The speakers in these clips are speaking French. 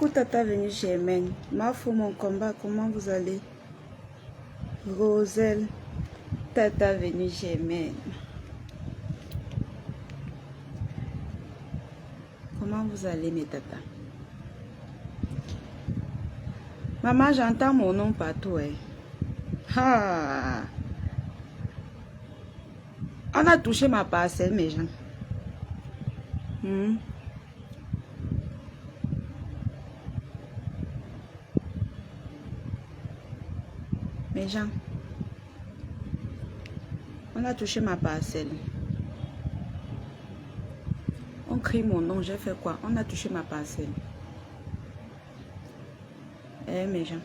Coucou Tata venue chez Mène. Ma fou mon combat, comment vous allez? Roselle, Tata venue chez Mène. Comment vous allez mes tatas? Maman, j'entends mon nom partout. Ah. On a touché ma parcelle, mes gens. Mes gens, on a touché ma parcelle. On crie mon nom, j'ai fait quoi? On a touché ma parcelle. Eh mes gens,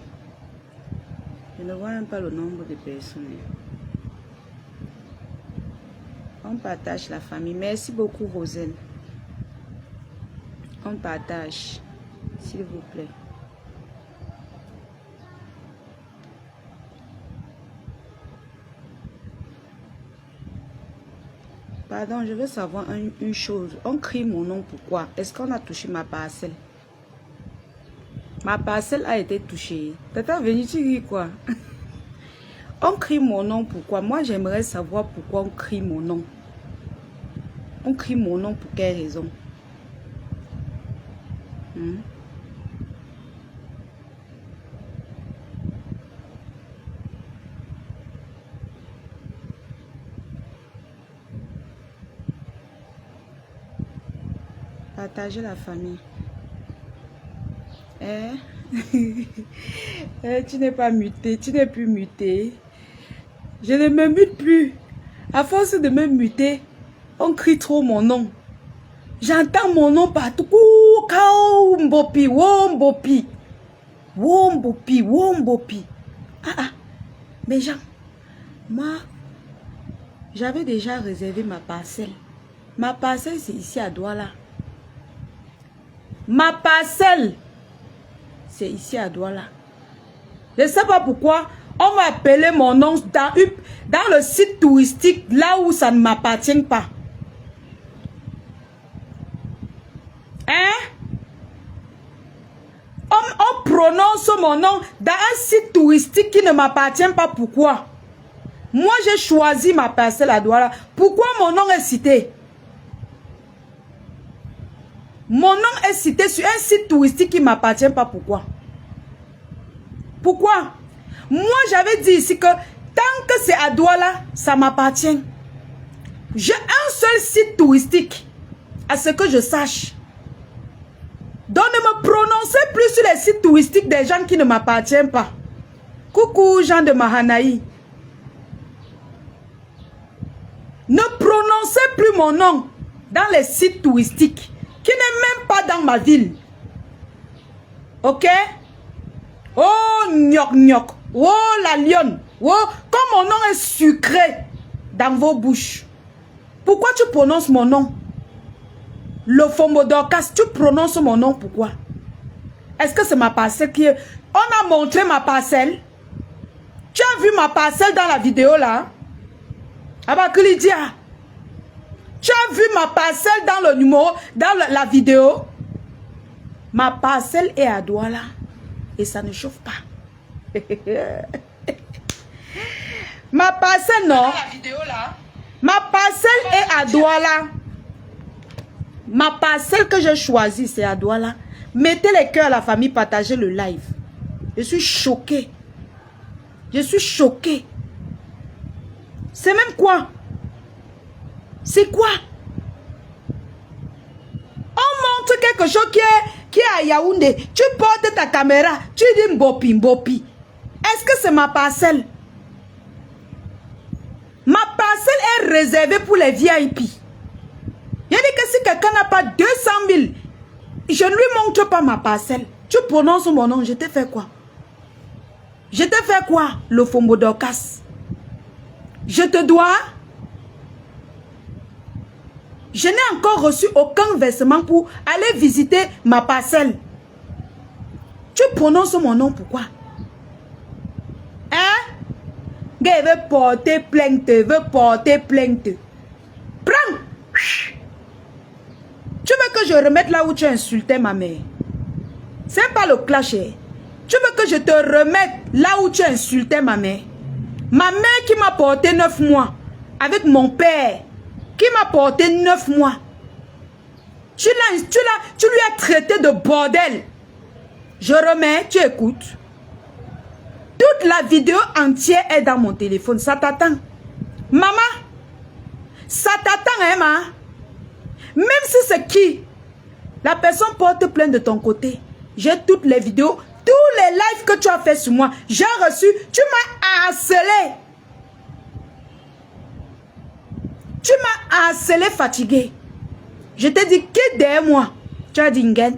je ne vois même pas le nombre de personnes. On partage la famille. Merci beaucoup Roselle. On partage, s'il vous plaît. Pardon, je veux savoir une chose. On crie mon nom, pourquoi? Est-ce qu'on a touché ma parcelle? Ma parcelle a été touchée. Tata venu, tu dis quoi? On crie mon nom, pourquoi? Moi, j'aimerais savoir pourquoi on crie mon nom. On crie mon nom pour quelle raison? Partager la famille. Tu n'es pas muté, tu n'es plus muté. Je ne me mute plus. À force de me muter, on crie trop mon nom. J'entends mon nom partout. Wombopi, Wombopi. Wombopi, Wombopi. Mais gens, moi, j'avais déjà réservé ma parcelle. Ma parcelle, c'est ici à Douala. Ma parcelle, c'est ici à Douala. Je ne sais pas pourquoi on m'a appelé mon nom dans le site touristique, là où ça ne m'appartient pas. On prononce mon nom dans un site touristique qui ne m'appartient pas. Pourquoi? Moi, j'ai choisi ma parcelle à Douala. Pourquoi mon nom est cité? Mon nom est cité sur un site touristique qui ne m'appartient pas. Pourquoi? Pourquoi? Moi, j'avais dit ici que tant que c'est à Douala, ça m'appartient. J'ai un seul site touristique, à ce que je sache. Donc, ne me prononcez plus sur les sites touristiques des gens qui ne m'appartiennent pas. Coucou, Jean de Mahanaï. Ne prononcez plus mon nom dans les sites touristiques qui n'est même pas dans ma ville. Ok? Oh, gnoc, gnoc. Oh, la lionne. Oh, comme mon nom est sucré dans vos bouches. Pourquoi tu prononces mon nom? Le Fombo Dorcas, tu prononces mon nom, pourquoi? Est-ce que c'est ma parcelle qui est... On a montré ma parcelle. Tu as vu ma parcelle dans la vidéo là? Abakilidia. Tu as vu ma parcelle dans le numéro, dans la vidéo? Ma parcelle est à Douala. Et ça ne chauffe pas. Ma parcelle, non. La vidéo là. Ma parcelle est à Douala. Ma parcelle que j'ai choisie, c'est à Douala. Mettez les cœurs à la famille, partagez le live. Je suis choquée. Je suis choquée. C'est même quoi? C'est quoi? On montre quelque chose qui est à Yaoundé. Tu portes ta caméra. Tu dis Mbopi, Mbopi. Est-ce que c'est ma parcelle? Ma parcelle est réservée pour les VIP. Il dit que si quelqu'un n'a pas 200 000, je ne lui montre pas ma parcelle. Tu prononces mon nom, je t'ai fait quoi? Je t'ai fait quoi, le Fombo Dorcas? Je te dois? Je n'ai encore reçu aucun versement pour aller visiter ma parcelle. Tu prononces mon nom, pourquoi? Je veux porter plainte, Prends! Tu veux que je remette là où tu as insulté ma mère? C'est pas le clash. Tu veux que je te remette là où tu insultais ma mère? Ma mère qui m'a porté 9 mois. Avec mon père. Qui m'a porté 9 mois. Tu lui as traité de bordel. Je remets, tu écoutes. Toute la vidéo entière est dans mon téléphone. Ça t'attend. Maman, ça t'attend, hein, ma? Même si c'est qui, la personne porte plainte de ton côté. J'ai toutes les vidéos, tous les lives que tu as fait sur moi. J'ai reçu, tu m'as harcelé. Tu m'as harcelé, fatigué. Je t'ai dit, qui est derrière moi? Tu as dit, Ngen.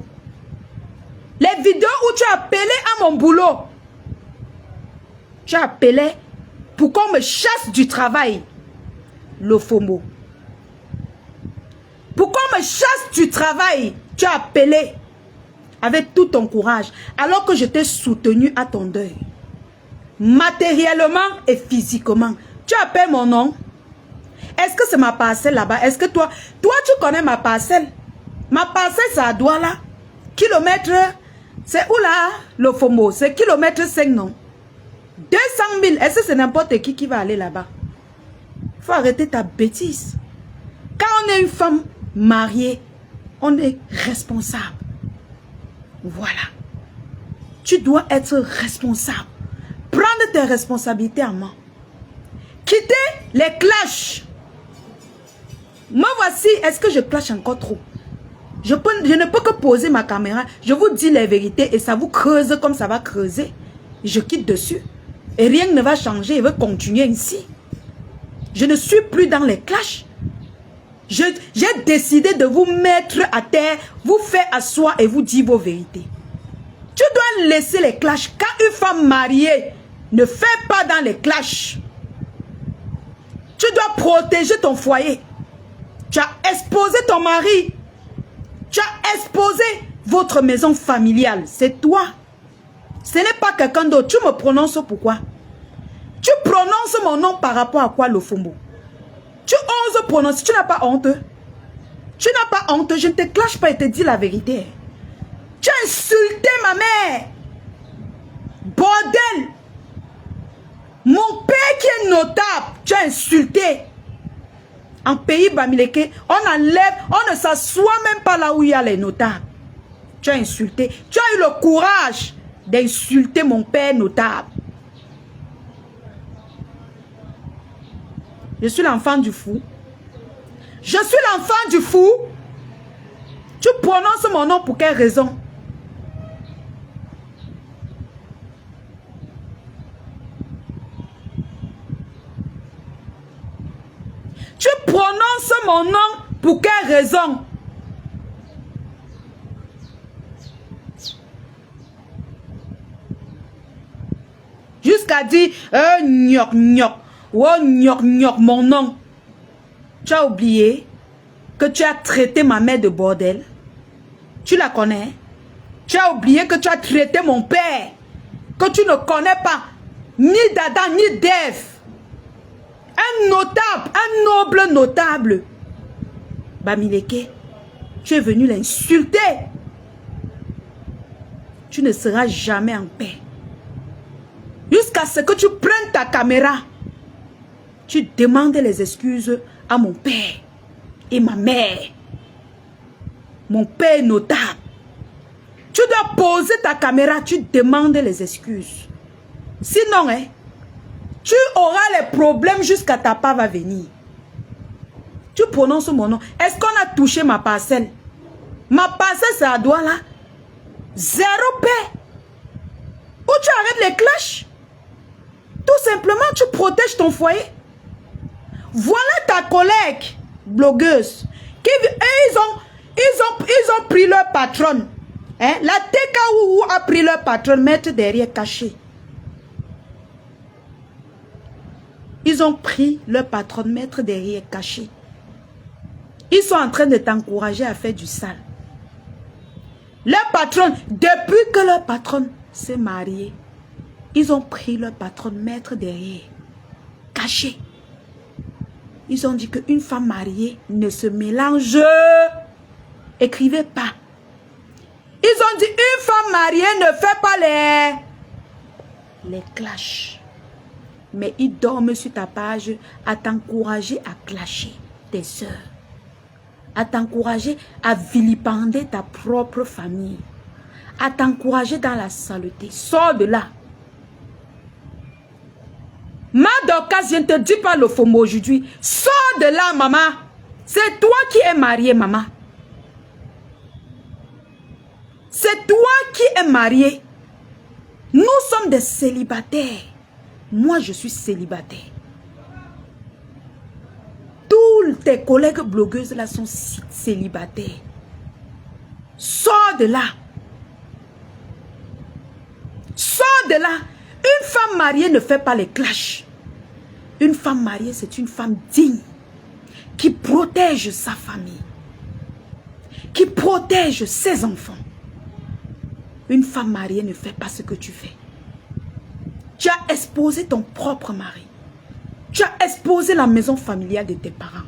Les vidéos où tu as appelé à mon boulot. Tu as appelé pour qu'on me chasse du travail. Lofombo. Pour qu'on me chasse du travail. Tu as appelé avec tout ton courage. Alors que je t'ai soutenu à ton deuil. Matériellement et physiquement. Tu appelles mon nom. Est-ce que c'est ma parcelle là-bas? Est-ce que toi tu connais ma parcelle? Ma parcelle c'est à Douala. Kilomètre, c'est où là? Le Fombo, c'est kilomètre 5 non? 200 000, est-ce que c'est n'importe qui va aller là-bas? Il faut arrêter ta bêtise. Quand on est une femme mariée, on est responsable. Voilà. Tu dois être responsable. Prendre tes responsabilités en main. Quitter les clashs. Moi voici, est-ce que je clash encore trop? Je ne peux que poser ma caméra. Je vous dis les vérités et ça vous creuse comme ça va creuser. Je quitte dessus. Et rien ne va changer. Il va continuer ainsi. Je ne suis plus dans les clashs. J'ai décidé de vous mettre à terre, vous faire asseoir et vous dire vos vérités. Tu dois laisser les clashs. Quand une femme mariée ne fait pas dans les clashs, tu dois protéger ton foyer. Tu as exposé ton mari. Tu as exposé votre maison familiale. C'est toi. Ce n'est pas quelqu'un d'autre. Tu me prononces pourquoi? Tu prononces mon nom par rapport à quoi, Lofombo? Tu oses prononcer. Tu n'as pas honte. Tu n'as pas honte. Je ne te clash pas et te dis la vérité. Tu as insulté ma mère. Bordel. Mon père qui est notable. Tu as insulté. En pays Bamileke, on enlève, on ne s'assoit même pas là où il y a les notables. Tu as insulté. Tu as eu le courage d'insulter mon père notable. Je suis l'enfant du fou. Je suis l'enfant du fou. Tu prononces mon nom pour quelle raison? Tu prononces mon nom pour quelle raison? Jusqu'à dire, gnoc, gnoc, oh, gnoc, gnoc, mon nom. Tu as oublié que tu as traité ma mère de bordel. Tu la connais? Tu as oublié que tu as traité mon père, que tu ne connais pas, ni d'Adam, ni d'Ève. Un notable, un noble notable. Bamileke, tu es venu l'insulter. Tu ne seras jamais en paix. Jusqu'à ce que tu prennes ta caméra. Tu demandes les excuses à mon père et ma mère. Mon père notable. Tu dois poser ta caméra, tu demandes les excuses. Sinon, hein, tu auras les problèmes jusqu'à ta part va venir. Tu prononces mon nom. Est-ce qu'on a touché ma parcelle? Ma parcelle, c'est à Douala. Zéro paix. Ou tu arrêtes les clashs. Tout simplement, tu protèges ton foyer. Voilà ta collègue blogueuse. Ils ont pris leur patronne. Hein? La TKU a pris leur patronne, mettre derrière caché. Ils ont pris leur patronne, mettre derrière caché. Ils sont en train de t'encourager à faire du sale. Leur patronne, depuis que leur patronne s'est mariée, ils ont pris leur patronne, mettre derrière caché. Ils ont dit qu'une femme mariée ne se mélange. Écrivez pas. Ils ont dit Une femme mariée ne fait pas les clashs. Mais ils dorment sur ta page à t'encourager à clasher tes soeurs. À t'encourager à vilipender ta propre famille. À t'encourager dans la saleté. Sors de là. Ma Dorcas, je ne te dis pas le faux mot aujourd'hui. Sors de là, maman. C'est toi qui es mariée, maman. C'est toi qui es mariée. Nous sommes des célibataires. Moi, je suis célibataire. Tous tes collègues blogueuses là sont célibataires. Sors de là. Sors de là. Une femme mariée ne fait pas les clashs. Une femme mariée, c'est une femme digne qui protège sa famille, qui protège ses enfants. Une femme mariée ne fait pas ce que tu fais. Tu as exposé ton propre mari. Tu as exposé la maison familiale de tes parents.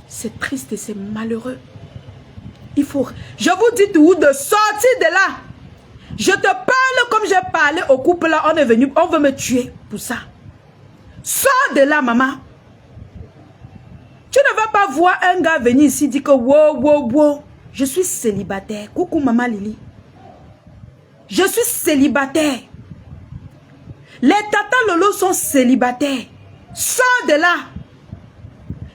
C'est triste et c'est malheureux. Il faut... Je vous dis tout de sortir de là. Je te parle comme j'ai parlé au couple là. On est venu, on veut me tuer pour ça. Sors de là, maman. Tu ne vas pas voir un gars venir ici dire que wow, wow, wow. Je suis célibataire. Coucou maman Lily. Je suis célibataire. Les tata Lolo sont célibataires. Sors de là.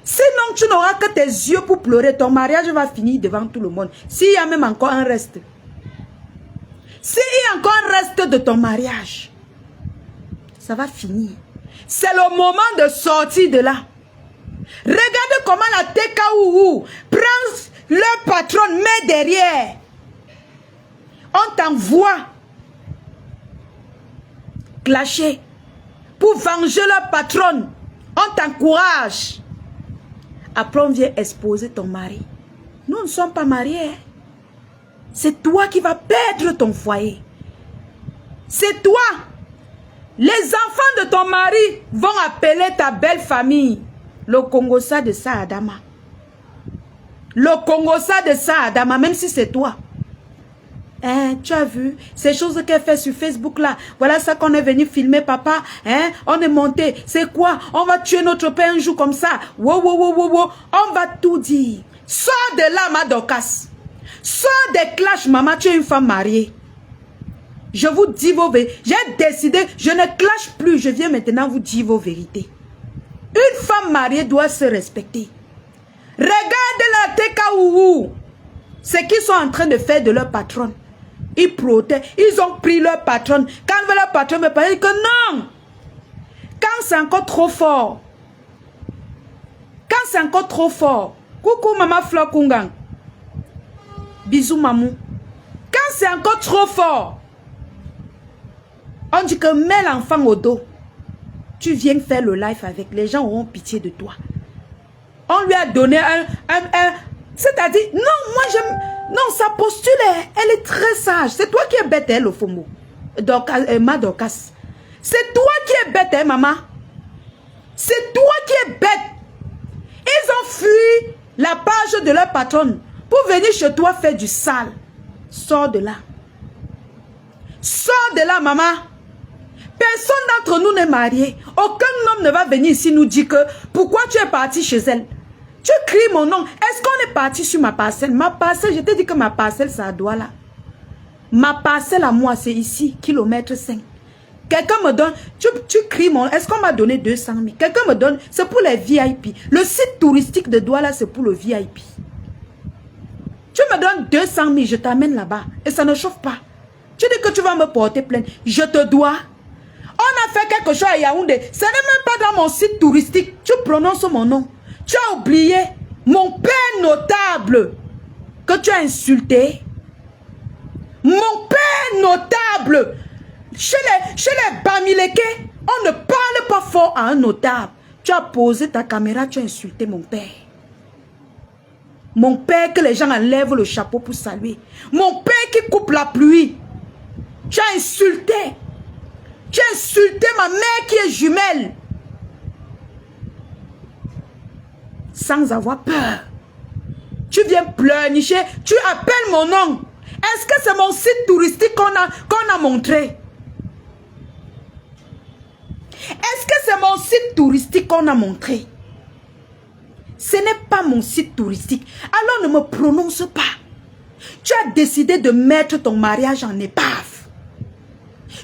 Sinon, tu n'auras que tes yeux pour pleurer. Ton mariage va finir devant tout le monde. S'il y a même encore un reste. S'il y a encore un reste de ton mariage, ça va finir. C'est le moment de sortir de là. Regardez comment la TKOU prend leur patron, met derrière. On t'envoie clasher pour venger leur patron. On t'encourage. Après, on vient exposer ton mari. Nous ne sommes pas mariés. C'est toi qui vas perdre ton foyer. C'est toi. Les enfants de ton mari vont appeler ta belle famille le Congossa de Saadama. Le Congossa de Saadama, même si c'est toi. Hein, tu as vu ces choses qu'elle fait sur Facebook là. Voilà ça qu'on est venu filmer, papa. Hein, on est monté. C'est quoi? On va tuer notre père un jour comme ça. Wow, wow, wow, wow, wow. On va tout dire. Sors de là, ma Dorcas. Sors des clashs, maman. Tu es une femme mariée. Je vous dis vos vérités. J'ai décidé, je ne clash plus. Je viens maintenant vous dire vos vérités. Une femme mariée doit se respecter. Regarde la TKOU. Ce qu'ils sont en train de faire de leur patron. Ils protègent. Ils ont pris leur patron. Quand leur patron me parle, que non. Quand c'est encore trop fort. Quand c'est encore trop fort. Coucou maman Flo Kungang. Bisous mamou. Quand c'est encore trop fort. On dit que mets l'enfant au dos. Tu viens faire le live avec. Les gens auront pitié de toi. On lui a donné un c'est-à-dire, non, moi j'aime... Non, sa posture, elle est très sage. C'est toi qui es bête, hein, le FOMO. Ma Dorcas. C'est toi qui es bête, hein, maman. C'est toi qui es bête. Ils ont fui la page de leur patronne pour venir chez toi faire du sale. Sors de là. Sors de là, maman. Personne d'entre nous n'est marié. Aucun homme ne va venir ici nous dire que pourquoi tu es parti chez elle. Tu cries mon nom. Est-ce qu'on est parti sur ma parcelle? Ma parcelle, je t'ai dit que ma parcelle, c'est à Douala. Ma parcelle à moi, c'est ici, kilomètre 5. Quelqu'un me donne, tu cries mon nom. Est-ce qu'on m'a donné 200 000? Quelqu'un me donne, c'est pour les VIP. Le site touristique de Douala, c'est pour le VIP. Tu me donnes 200 000, je t'amène là-bas. Et ça ne chauffe pas. Tu dis que tu vas me porter plainte. Je te dois. On a fait quelque chose à Yaoundé. Ce n'est même pas dans mon site touristique. Tu prononces mon nom. Tu as oublié mon père notable que tu as insulté. Mon père notable. Chez les Bamileke, on ne parle pas fort à un notable. Tu as posé ta caméra, tu as insulté mon père. Mon père que les gens enlèvent le chapeau pour saluer. Mon père qui coupe la pluie. Tu as insulté. Tu as insulté ma mère qui est jumelle. Sans avoir peur. Tu viens pleurnicher, tu appelles mon nom. Est-ce que c'est mon site touristique qu'on a montré? Est-ce que c'est mon site touristique qu'on a montré? Ce n'est pas mon site touristique. Alors ne me prononce pas. Tu as décidé de mettre ton mariage en épave.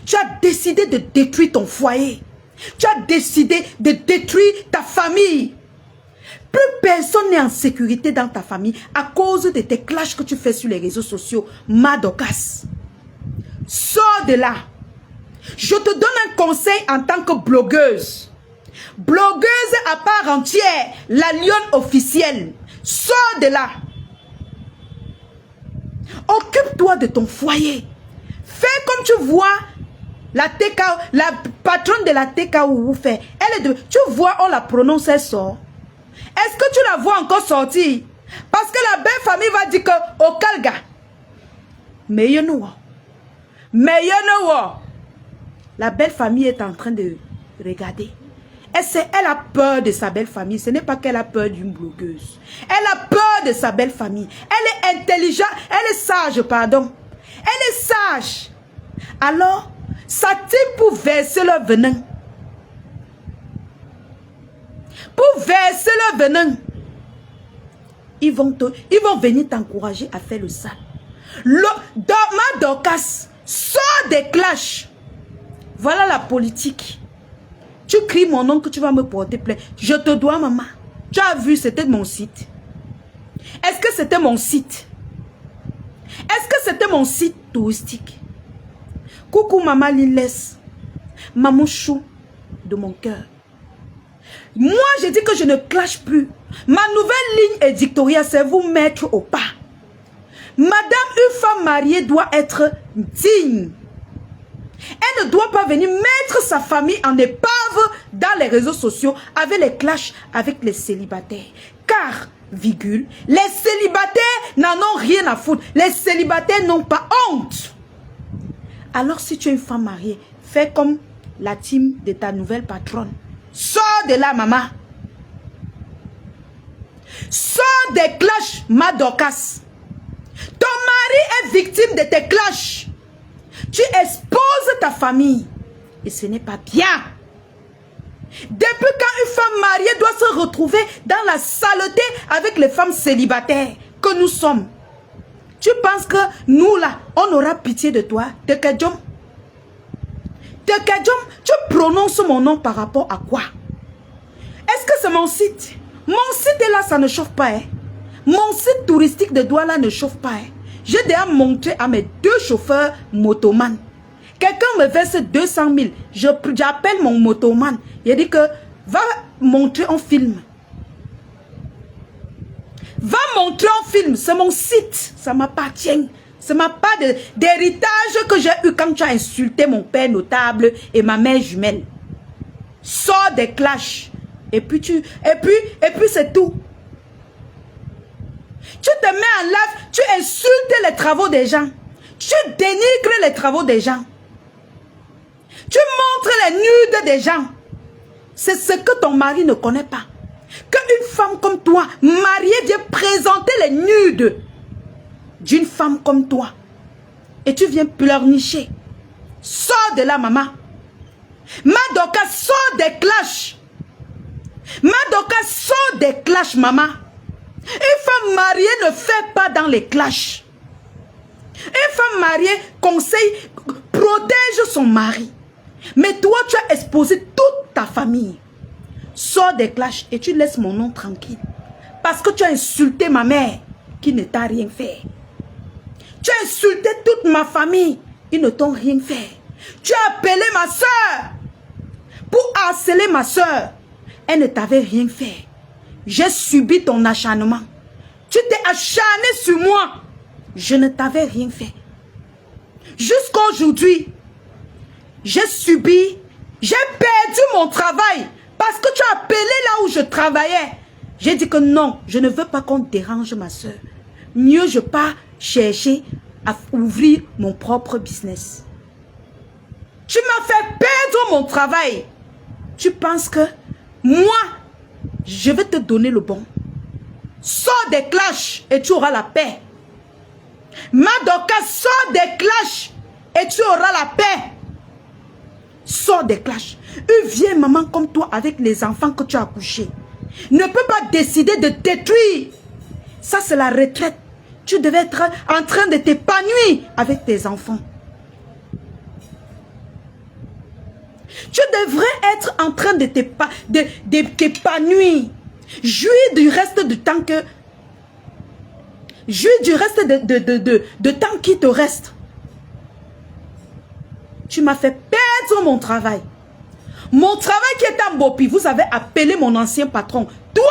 Tu as décidé de détruire ton foyer. Tu as décidé de détruire ta famille. Plus personne n'est en sécurité dans ta famille à cause de tes clashs que tu fais sur les réseaux sociaux. Madokas. Sors de là. Je te donne un conseil en tant que blogueuse. Blogueuse à part entière. La lionne officielle. Sors de là. Occupe-toi de ton foyer. Fais comme tu vois la TK, la patronne de la TK où vous faites. Elle est de, tu vois, on la prononce, elle sort. Est-ce que tu la vois encore sortir? Parce que la belle famille va dire que au Kalga. Mais you know. La belle famille est en train de regarder. Elle a peur de sa belle famille. Ce n'est pas qu'elle a peur d'une blogueuse. Elle a peur de sa belle famille. Elle est intelligente. Elle est sage, pardon. Elle est sage. Alors, ça tire pour verser le venin. Pour verser le venin. Ils vont venir t'encourager à faire le sale. Ma Dorcas, sors des clashs. Voilà la politique. Tu cries mon nom que tu vas me porter plainte. Je te dois, maman. Tu as vu, c'était mon site. Est-ce que c'était mon site? Est-ce que c'était mon site touristique? Coucou, maman Lilès. Maman chou de mon cœur. Moi, j'ai dit que je ne clash plus. Ma nouvelle ligne éditoriale, c'est vous mettre au pas. Madame, une femme mariée doit être digne. Elle ne doit pas venir mettre sa famille en épave dans les réseaux sociaux avec les clashs avec les célibataires. Car, virgule, les célibataires n'en ont rien à foutre. Les célibataires n'ont pas honte. Alors si tu es une femme mariée, fais comme la team de ta nouvelle patronne. Sors de là, maman. Sors des clashs, ma Dorcas. Ton mari est victime de tes clashs. Tu exposes ta famille. Et ce n'est pas bien. Depuis quand une femme mariée doit se retrouver dans la saleté avec les femmes célibataires que nous sommes? Tu penses que nous là, on aura pitié de toi? Tekedjom, tu prononces mon nom par rapport à quoi? Est-ce que c'est mon site? Mon site est là, ça ne chauffe pas. Hein? Mon site touristique de Douala ne chauffe pas. Hein? J'ai déjà montré à mes 2 chauffeurs motoman. Quelqu'un me verse 200 000. J'appelle mon motoman. Il dit que va montrer un film. Va montrer un film. C'est mon site. Ça m'appartient. Ce n'est pas d'héritage que j'ai eu quand tu as insulté mon père notable et ma mère jumelle. Sors des clashs. Et puis c'est tout. Tu te mets en live, tu insultes les travaux des gens. Tu dénigres les travaux des gens. Tu montres les nudes des gens. C'est ce que ton mari ne connaît pas. Qu'une femme comme toi, mariée, vient présenter les nudes d'une femme comme toi. Et tu viens pleurnicher. Sors de là, maman. Madoka, sors des clashs. Madoka, sors des clashs, maman. Une femme mariée ne fait pas dans les clashs. Une femme mariée conseille, protège son mari. Mais toi, tu as exposé toute ta famille. Sors des clashs et tu laisses mon nom tranquille. Parce que tu as insulté ma mère qui ne t'a rien fait. Tu as insulté toute ma famille. Ils ne t'ont rien fait. Tu as appelé ma soeur pour harceler ma soeur. Elle ne t'avait rien fait. J'ai subi ton acharnement. Tu t'es acharné sur moi. Je ne t'avais rien fait. Jusqu'à aujourd'hui, j'ai subi, j'ai perdu mon travail parce que tu as appelé là où je travaillais. J'ai dit que non, je ne veux pas qu'on dérange ma soeur. Mieux je pars chercher à ouvrir mon propre business. Tu m'as fait perdre mon travail. Tu penses que moi, je vais te donner le bon. Sors des clashs et tu auras la paix. Madoka, sors des clashs et tu auras la paix. Sors des clashs. Une vieille maman comme toi avec les enfants que tu as accouchés ne peut pas décider de détruire. Ça, c'est la retraite. Tu devais être en train de t'épanouir avec tes enfants. Tu devrais être en train de t'épanouir. Jouir du reste du temps que... Jouir du reste de temps qui te reste. Tu m'as fait perdre mon travail. Mon travail qui est en Bopi, vous avez appelé mon ancien patron. Toi,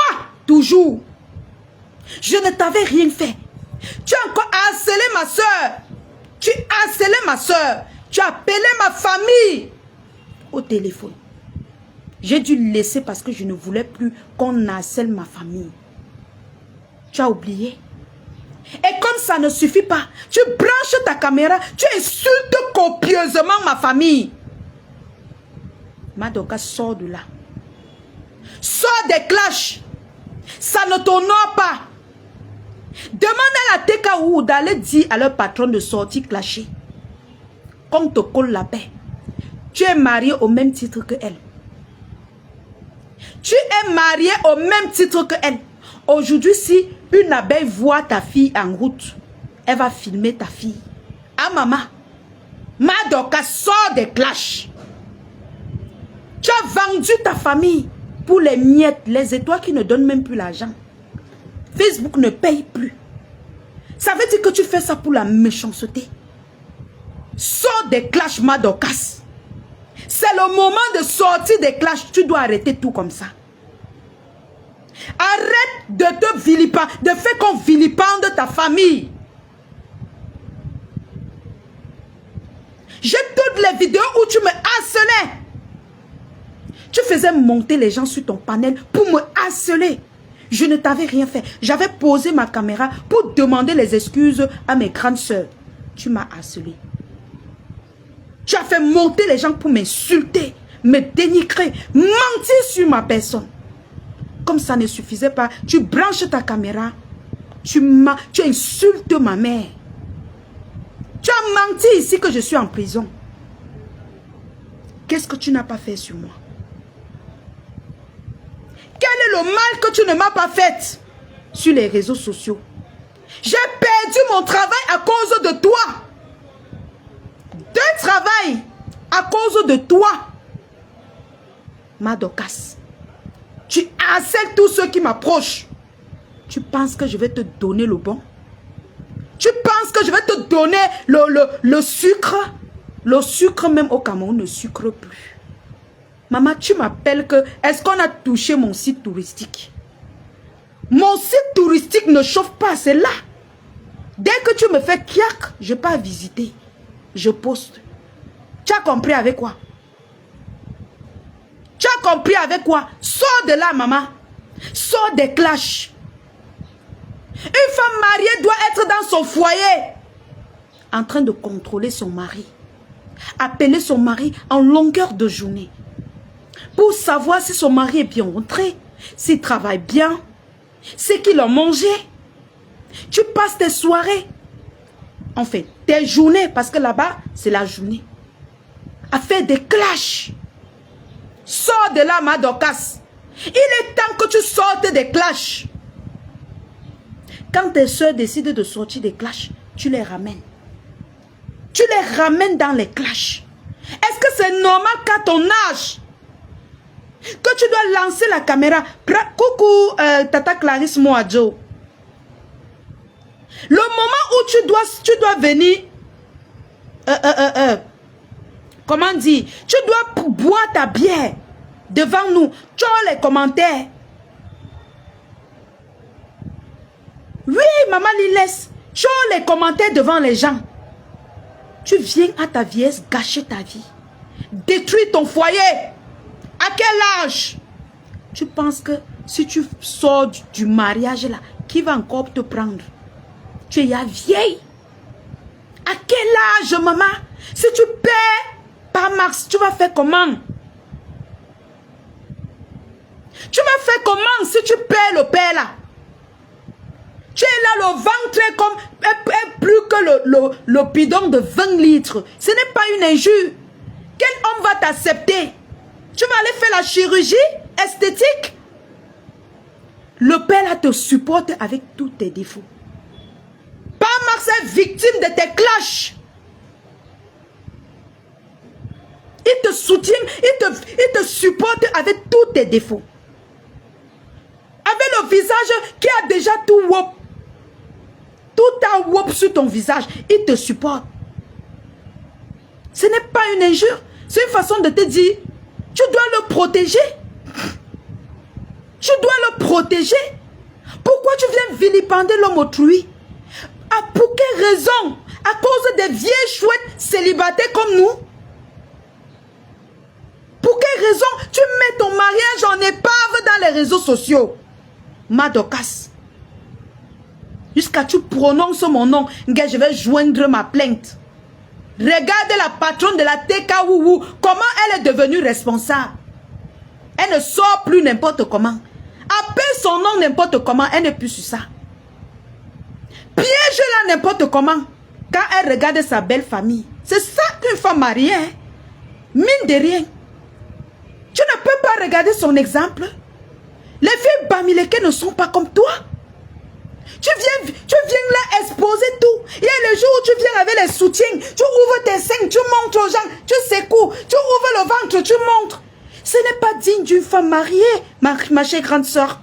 toujours. Je ne t'avais rien fait. Tu as encore harcelé ma soeur. Tu as harcelé ma soeur. Tu as appelé ma famille au téléphone. J'ai dû le laisser parce que je ne voulais plus qu'on harcèle ma famille. Tu as oublié. Et comme ça ne suffit pas, tu branches ta caméra, tu insultes copieusement ma famille. Madoka, sors de là. Sors des clashs. Ça ne t'honore pas. Demande à la TKO d'aller dire à leur patron de sortir clasher. Qu'on te colle la paix. Tu es marié au même titre que elle. Tu es marié au même titre que elle. Aujourd'hui, si une abeille voit ta fille en route, elle va filmer ta fille. Ah maman, Madoka, sort des clashs. Tu as vendu ta famille pour les miettes, les étoiles qui ne donnent même plus l'argent. Facebook ne paye plus. Ça veut dire que tu fais ça pour la méchanceté. Sors des clashs, Madokas. C'est le moment de sortir des clashs. Tu dois arrêter tout comme ça. Arrête de te vilipender, de faire qu'on vilipende ta famille. J'ai toutes les vidéos où tu me harcelais. Tu faisais monter les gens sur ton panel pour me harceler. Je ne t'avais rien fait. J'avais posé ma caméra pour demander les excuses à mes grandes sœurs. Tu m'as harcelé. Tu as fait monter les gens pour m'insulter, me dénigrer, mentir sur ma personne. Comme ça ne suffisait pas, tu branches ta caméra, tu insultes ma mère. Tu as menti ici que je suis en prison. Qu'est-ce que tu n'as pas fait sur moi? Quel est le mal que tu ne m'as pas fait sur les réseaux sociaux? J'ai perdu mon travail à cause de toi. 2 travails à cause de toi. Madokas. Tu harcèles tous ceux qui m'approchent. Tu penses que je vais te donner le bon? Tu penses que je vais te donner le sucre? Le sucre même au Cameroun ne sucre plus. Maman, tu m'appelles que... Est-ce qu'on a touché mon site touristique? Mon site touristique ne chauffe pas, c'est là. Dès que tu me fais kiak, je pars visiter. Je poste. Tu as compris avec quoi? Tu as compris avec quoi? Sors de là, maman. Sors des clashs. Une femme mariée doit être dans son foyer, en train de contrôler son mari. Appeler son mari en longueur de journée. Pour savoir si son mari est bien rentré, s'il travaille bien, c'est qu'il a mangé. Tu passes tes soirées, en fait, tes journées, parce que là-bas, c'est la journée, à faire des clashs. Sors de là, Madokas. Il est temps que tu sortes des clashs. Quand tes soeurs décident de sortir des clashs, tu les ramènes. Tu les ramènes dans les clashs. Est-ce que c'est normal qu'à ton âge, que tu dois lancer la caméra? Coucou, Tata Clarisse Moadjo. Le moment où tu dois venir, comment dire, tu dois boire ta bière devant nous. Tu as les commentaires. Oui, maman Lilès, tu as les commentaires devant les gens. Tu viens à ta vieillesse gâcher ta vie. Détruire ton foyer. À quel âge? Tu penses que si tu sors du mariage là, qui va encore te prendre? Tu es ya vieille. À quel âge, maman? Si tu perds par max, tu vas faire comment? Tu vas faire comment si tu perds le père là? Tu es là, le ventre comme est plus que le bidon de 20 litres. Ce n'est pas une injure. Quel homme va t'accepter? Tu vas aller faire la chirurgie esthétique? Le père là te supporte avec tous tes défauts. Pas Max est victime de tes clashs. Il te soutient, il te supporte avec tous tes défauts. Avec le visage qui a déjà tout wop. Tout a wop sur ton visage. Il te supporte. Ce n'est pas une injure. C'est une façon de te dire, tu dois le protéger. Tu dois le protéger. Pourquoi tu viens vilipender l'homme autrui? Pour quelle raison? À cause des vieilles chouettes célibataires comme nous? Pour quelle raison tu mets ton mariage en épave dans les réseaux sociaux? Madokas. Jusqu'à tu prononces mon nom, je vais joindre ma plainte. Regardez la patronne de la TKWU, comment elle est devenue responsable. Elle ne sort plus n'importe comment. Appelle son nom n'importe comment, elle n'est plus sur ça. Piège-la n'importe comment. Quand elle regarde sa belle famille. C'est ça qu'une femme mariée. Hein? Mine de rien. Tu ne peux pas regarder son exemple. Les filles Bamileke ne sont pas comme toi. Tu viens là exposer tout. Il y a le jour où tu viens avec les soutiens. Tu ouvres tes seins, tu montres aux gens. Tu secoues. Tu ouvres le ventre, tu montres. Ce n'est pas digne d'une femme mariée, ma chère grande soeur.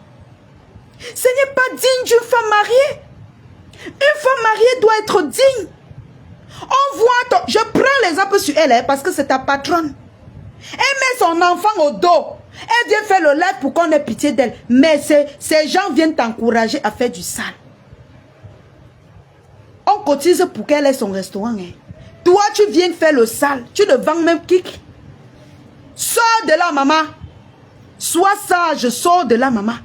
Ce n'est pas digne d'une femme mariée. Une femme mariée doit être digne. On voit, je prends l'exemple sur elle, hein, parce que c'est ta patronne. Elle met son enfant au dos. Elle vient faire le live pour qu'on ait pitié d'elle. Mais ces gens viennent t'encourager à faire du sale. On cotise pour qu'elle ait son restaurant. Hein. Toi, tu viens faire le sale. Tu ne vends même kick. Sors de là, maman. Sois sage, sors de là, maman.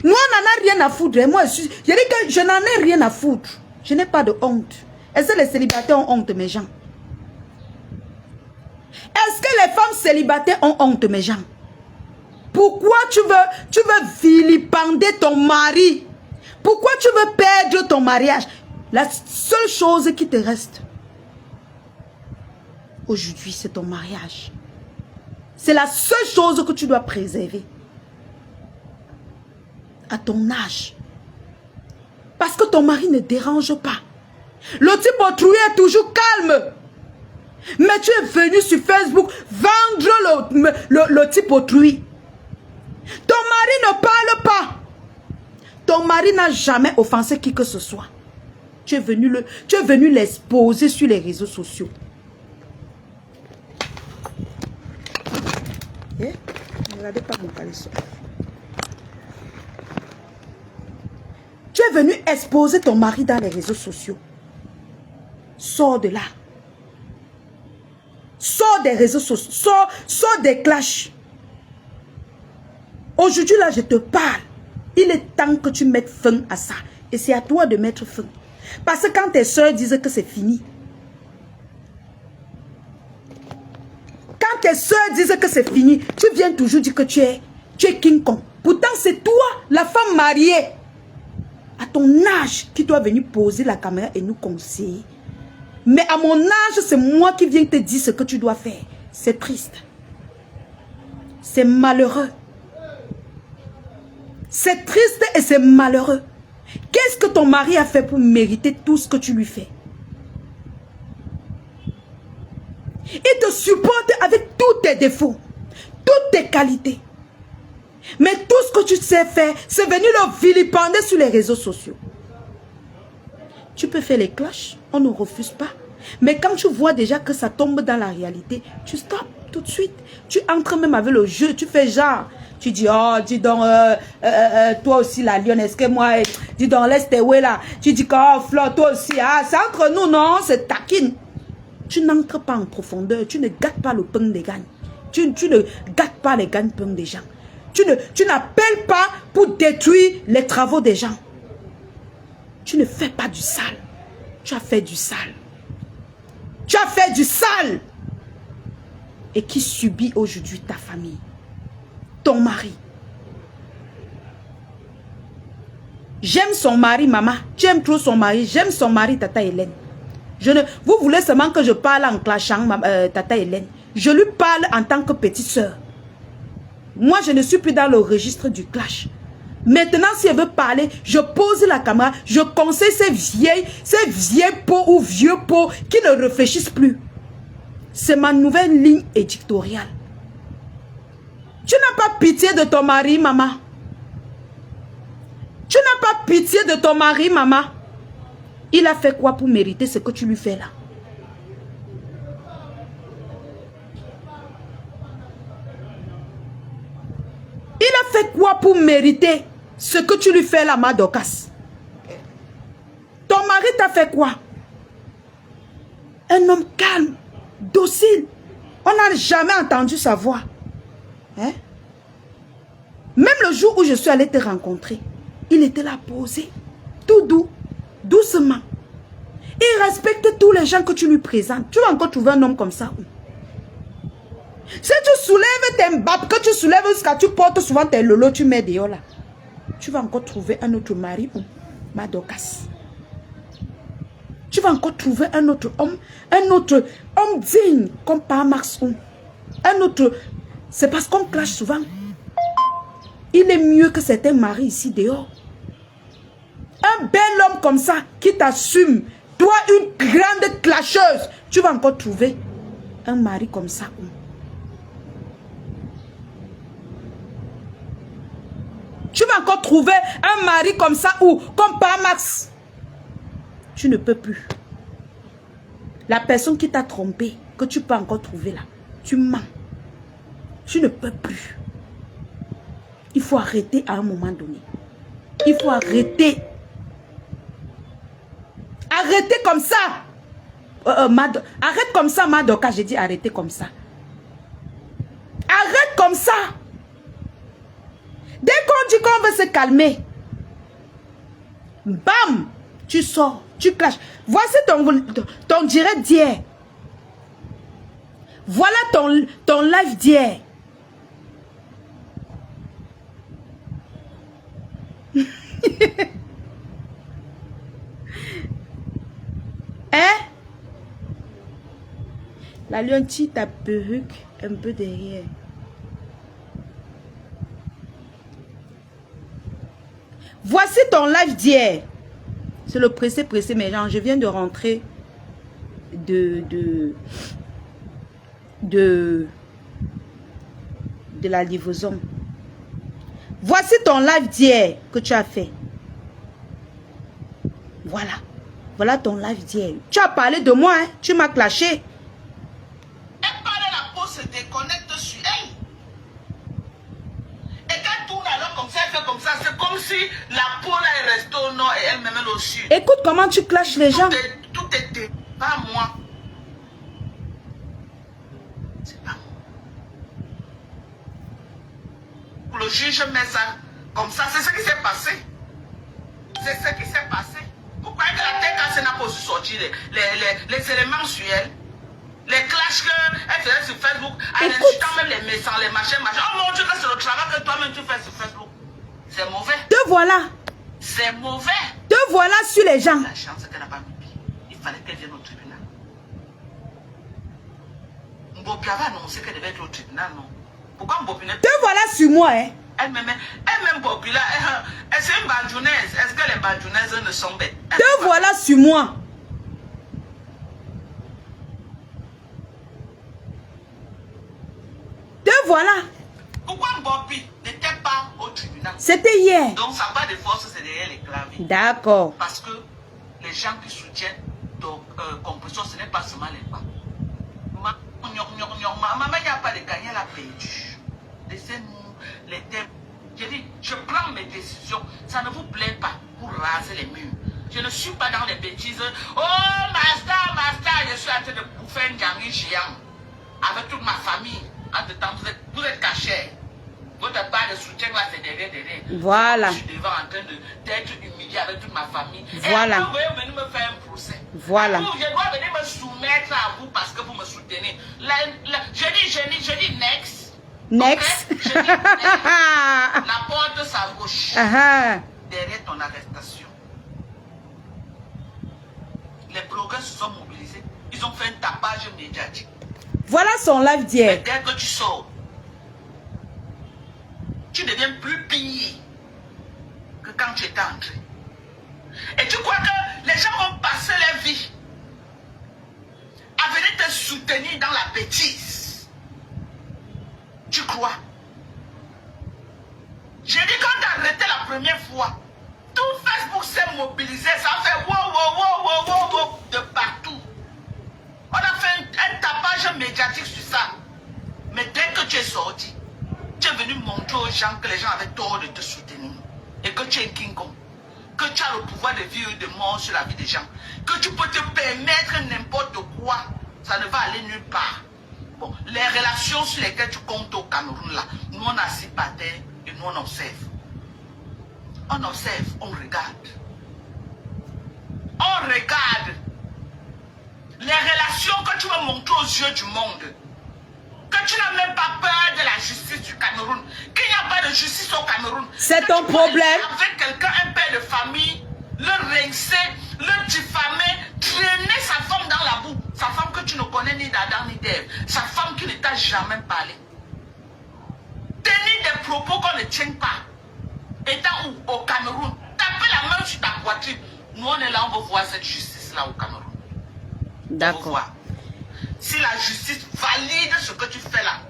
Nous, on n'en a rien à foutre. Et moi, je dis que je n'en ai rien à foutre. Je n'ai pas de honte. Est-ce que les célibataires ont honte, mes gens? Est-ce que les femmes célibataires ont honte, mes gens? Pourquoi tu veux vilipender ton mari? Pourquoi tu veux perdre ton mariage? La seule chose qui te reste aujourd'hui, c'est ton mariage. C'est la seule chose que tu dois préserver. À ton âge. Parce que ton mari ne dérange pas. Le type autrui est toujours calme. Mais tu es venu sur Facebook vendre le type autrui. Ton mari ne parle pas. Ton mari n'a jamais offensé qui que ce soit. Tu es venu l'exposer sur les réseaux sociaux. Ne regardez pas mon caleçon. Tu es venu exposer ton mari dans les réseaux sociaux. Sors de là. Sors des réseaux sociaux. Sors des clashs. Aujourd'hui, là, je te parle. Il est temps que tu mettes fin à ça. Et c'est à toi de mettre fin. Parce que quand tes soeurs disent que c'est fini. Quand tes soeurs disent que c'est fini, tu viens toujours dire que tu es King Kong. Pourtant, c'est toi, la femme mariée. À ton âge, qui doit venir poser la caméra et nous conseiller. Mais à mon âge, c'est moi qui viens te dire ce que tu dois faire. C'est triste. C'est malheureux. C'est triste et c'est malheureux. Qu'est-ce que ton mari a fait pour mériter tout ce que tu lui fais? Il te supporte avec tous tes défauts, toutes tes qualités. Mais tout ce que tu sais faire, c'est venir le vilipender sur les réseaux sociaux. Tu peux faire les clashs, on ne refuse pas. Mais quand tu vois déjà que ça tombe dans la réalité, tu stoppes tout de suite. Tu entres même avec le jeu, tu fais genre. Tu dis, oh, dis donc, toi aussi la lionne, est-ce que moi, dis donc, laisse tes ouais là. Tu dis que, oh, Flo, toi aussi, ah, c'est entre nous, non, c'est taquine. Tu n'entres pas en profondeur, tu ne gâtes pas le pain des gagnes. Tu ne gâtes pas les gagne-pain des gens. Tu n'appelles pas pour détruire les travaux des gens. Tu ne fais pas du sale. Tu as fait du sale. Tu as fait du sale. Et qui subit aujourd'hui ta famille? Ton mari. J'aime son mari, maman. Tu aimes trop son mari. J'aime son mari, Tata Hélène. Vous voulez seulement que je parle en clashant, Tata Hélène. Je lui parle en tant que petite soeur. Moi, je ne suis plus dans le registre du clash. Maintenant, si elle veut parler, je pose la caméra, je conseille ces vieilles peaux ou vieux peaux qui ne réfléchissent plus. C'est ma nouvelle ligne éditoriale. Tu n'as pas pitié de ton mari, maman. Tu n'as pas pitié de ton mari, maman. Il a fait quoi pour mériter ce que tu lui fais là? Il a fait quoi pour mériter ce que tu lui fais là, ma Dorcas? Ton mari t'a fait quoi? Un homme calme, docile. On n'a jamais entendu sa voix. Hein? Même le jour où je suis allée te rencontrer, il était là posé, tout doux, doucement. Il respecte tous les gens que tu lui présentes. Tu vas encore trouver un homme comme ça où? Si tu soulèves tes mbap, que tu soulèves jusqu'à tu portes souvent tes lolos, tu mets dehors là. Tu vas encore trouver un autre mari ou ma Dorcas. Tu vas encore trouver un autre homme digne comme par Max ou un autre. C'est parce qu'on clash souvent. Il est mieux que certains maris ici dehors. Un bel homme comme ça qui t'assume, toi une grande clasheuse, tu vas encore trouver un mari comme ça où? Tu vas encore trouver un mari comme ça ou comme par Max. Tu ne peux plus. La personne qui t'a trompé, que tu peux encore trouver là, tu mens. Tu ne peux plus. Il faut arrêter à un moment donné. Il faut arrêter. Arrêtez comme ça. Arrête comme ça, Madoka. J'ai dit arrêtez comme ça. Arrête comme ça. Dès qu'on dit qu'on veut se calmer, bam, tu sors, tu clashes. Voici ton direct d'hier. Voilà ton live d'hier. Hein? La lionne, ta perruque un peu derrière. Voici ton live d'hier. C'est le pressé, mais genre, je viens de rentrer de la livraison. Voici ton live d'hier que tu as fait. Voilà. Voilà ton live d'hier. Tu as parlé de moi, hein? Tu m'as clashé. Elle parle, la peau se déconnecte sur elle. Et quand elle tourne alors comme ça, elle fait comme ça. C'est comme si la peau là est restée au nord et elle-même au sud. Écoute comment tu clashes les gens. Tout était pas moi. C'est pas moi. Le juge met ça comme ça. C'est ce qui s'est passé. C'est ce qui s'est passé. Pourquoi que la tête cassée n'a pas su sortir les éléments sur elle? Les clashs qu'elle faisait sur Facebook, en insultant même les messages, les machins. Oh mon Dieu, que c'est le travail que toi-même tu fais sur Facebook. C'est mauvais. Te voilà. C'est mauvais. Te voilà sur les gens. La chance qu'elle n'a pas mis. Il fallait qu'elle vienne au tribunal. Mbopi avait annoncé qu'elle devait être au tribunal, non? Pourquoi Mbopi n'est pas? Te voilà sur moi, hein? Elle-même Mbopi là, c'est une bandounaise. Est-ce que les bandounaises ne sont bêtes? Te voilà sur moi. Te voilà. Pourquoi Mbopi n'était pas au tribunal? C'était hier. Donc sa part de force, c'est derrière les claviers. D'accord. Parce que les gens qui soutiennent compression, ce n'est pas seulement les pas. Maman, il n'y a pas de gagner, elle a perdu. Laissez-nous les thèmes. Je dis, je prends mes décisions. Ça ne vous plaît pas pour raser les murs. Je ne suis pas dans les bêtises. Oh, master, je suis en train de bouffer un gami géant. Avec toute ma famille. En temps, vous êtes cachés. Votre part de soutien là, c'est derrière. Voilà. Je suis devant en train d'être humilié avec toute ma famille. Voilà. Et vous voyez venir me faire un procès. Voilà. Vous, je dois venir me soumettre à vous parce que vous me soutenez. Je dis next. Next. Okay? Je dis next. La porte s'approche. derrière ton arrestation, les blogueurs se sont mobilisés. Ils ont fait un tapage médiatique. Voilà son live Mais d'hier. dès que tu sors, tu deviens plus pire que quand tu étais entré. Et tu crois que les gens vont passer leur vie à venir te soutenir dans la bêtise? Tu crois? J'ai dit quand tu as arrêté la première fois, tout Facebook s'est mobilisé, ça a fait wow de partout. On a fait un tapage médiatique sur ça. Mais dès que tu es sorti, tu es venu montrer aux gens que les gens avaient tort de te soutenir. Et que tu es King Kong. Que tu as le pouvoir de vie et de mort sur la vie des gens. Que tu peux te permettre n'importe quoi. Ça ne va aller nulle part. Bon, les relations sur lesquelles tu comptes au Cameroun, là, nous on assis par terre et nous on observe. On observe, on regarde. On regarde. Les relations que tu veux montrer aux yeux du monde. Que tu n'as même pas peur de la justice du Cameroun. Qu'il n'y a pas de justice au Cameroun. C'est ton problème. Avec quelqu'un, un père de famille, le rincer, le diffamer, traîner sa femme dans la boue. Sa femme que tu ne connais ni d'Adam ni d'Ève. Sa femme qui ne t'a jamais parlé. Tenir des propos qu'on ne tient pas. Étant où? Au Cameroun. Taper la main sur ta poitrine. Nous on est là, on va voir cette justice-là au Cameroun. D'accord. Si la justice valide ce que tu fais là,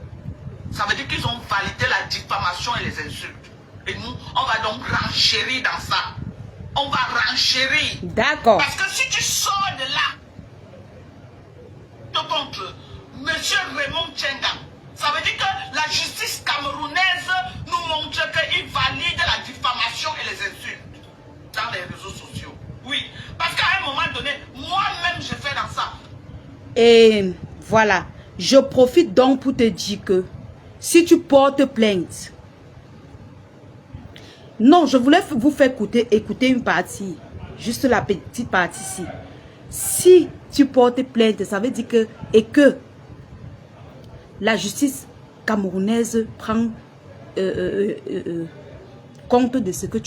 ça veut dire qu'ils ont validé la diffamation et les insultes. Et nous, on va donc renchérir dans ça. On va renchérir. D'accord. Parce que si tu sors de là, contre M. Raymond Tchenga, ça veut dire que la justice camerounaise nous montre qu'il valide la diffamation et les insultes dans les réseaux sociaux. Oui, parce qu'à un moment donné, moi-même, je fais dans ça. Et voilà, je profite donc pour te dire que si tu portes plainte, non, je voulais vous faire écouter une partie, juste la petite partie ici. Si tu portes plainte, ça veut dire que la justice camerounaise prend compte de ce que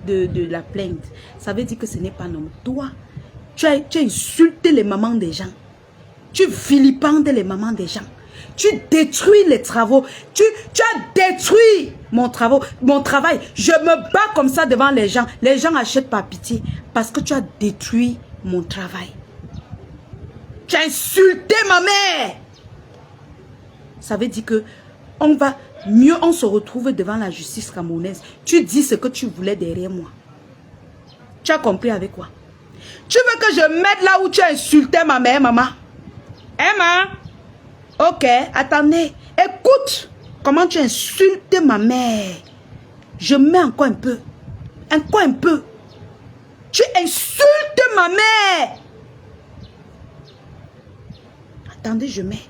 de la plainte. Ça veut dire que ce n'est pas normal. Toi, tu as insulté les mamans des gens. Tu vilipentes les mamans des gens. Tu détruis les travaux. Tu as détruit mon travail. Je me bats comme ça devant les gens. Les gens achètent par pitié parce que tu as détruit mon travail. Tu as insulté ma mère. Ça veut dire que on se retrouve devant la justice camerounaise. Tu dis ce que tu voulais derrière moi. Tu as compris avec quoi? Tu veux que je mette là où tu as insulté ma mère, maman? Emma? Ok, attendez. Écoute comment tu insultes ma mère. Je mets encore un peu. Encore un peu. Tu insultes ma mère. Attendez, je mets.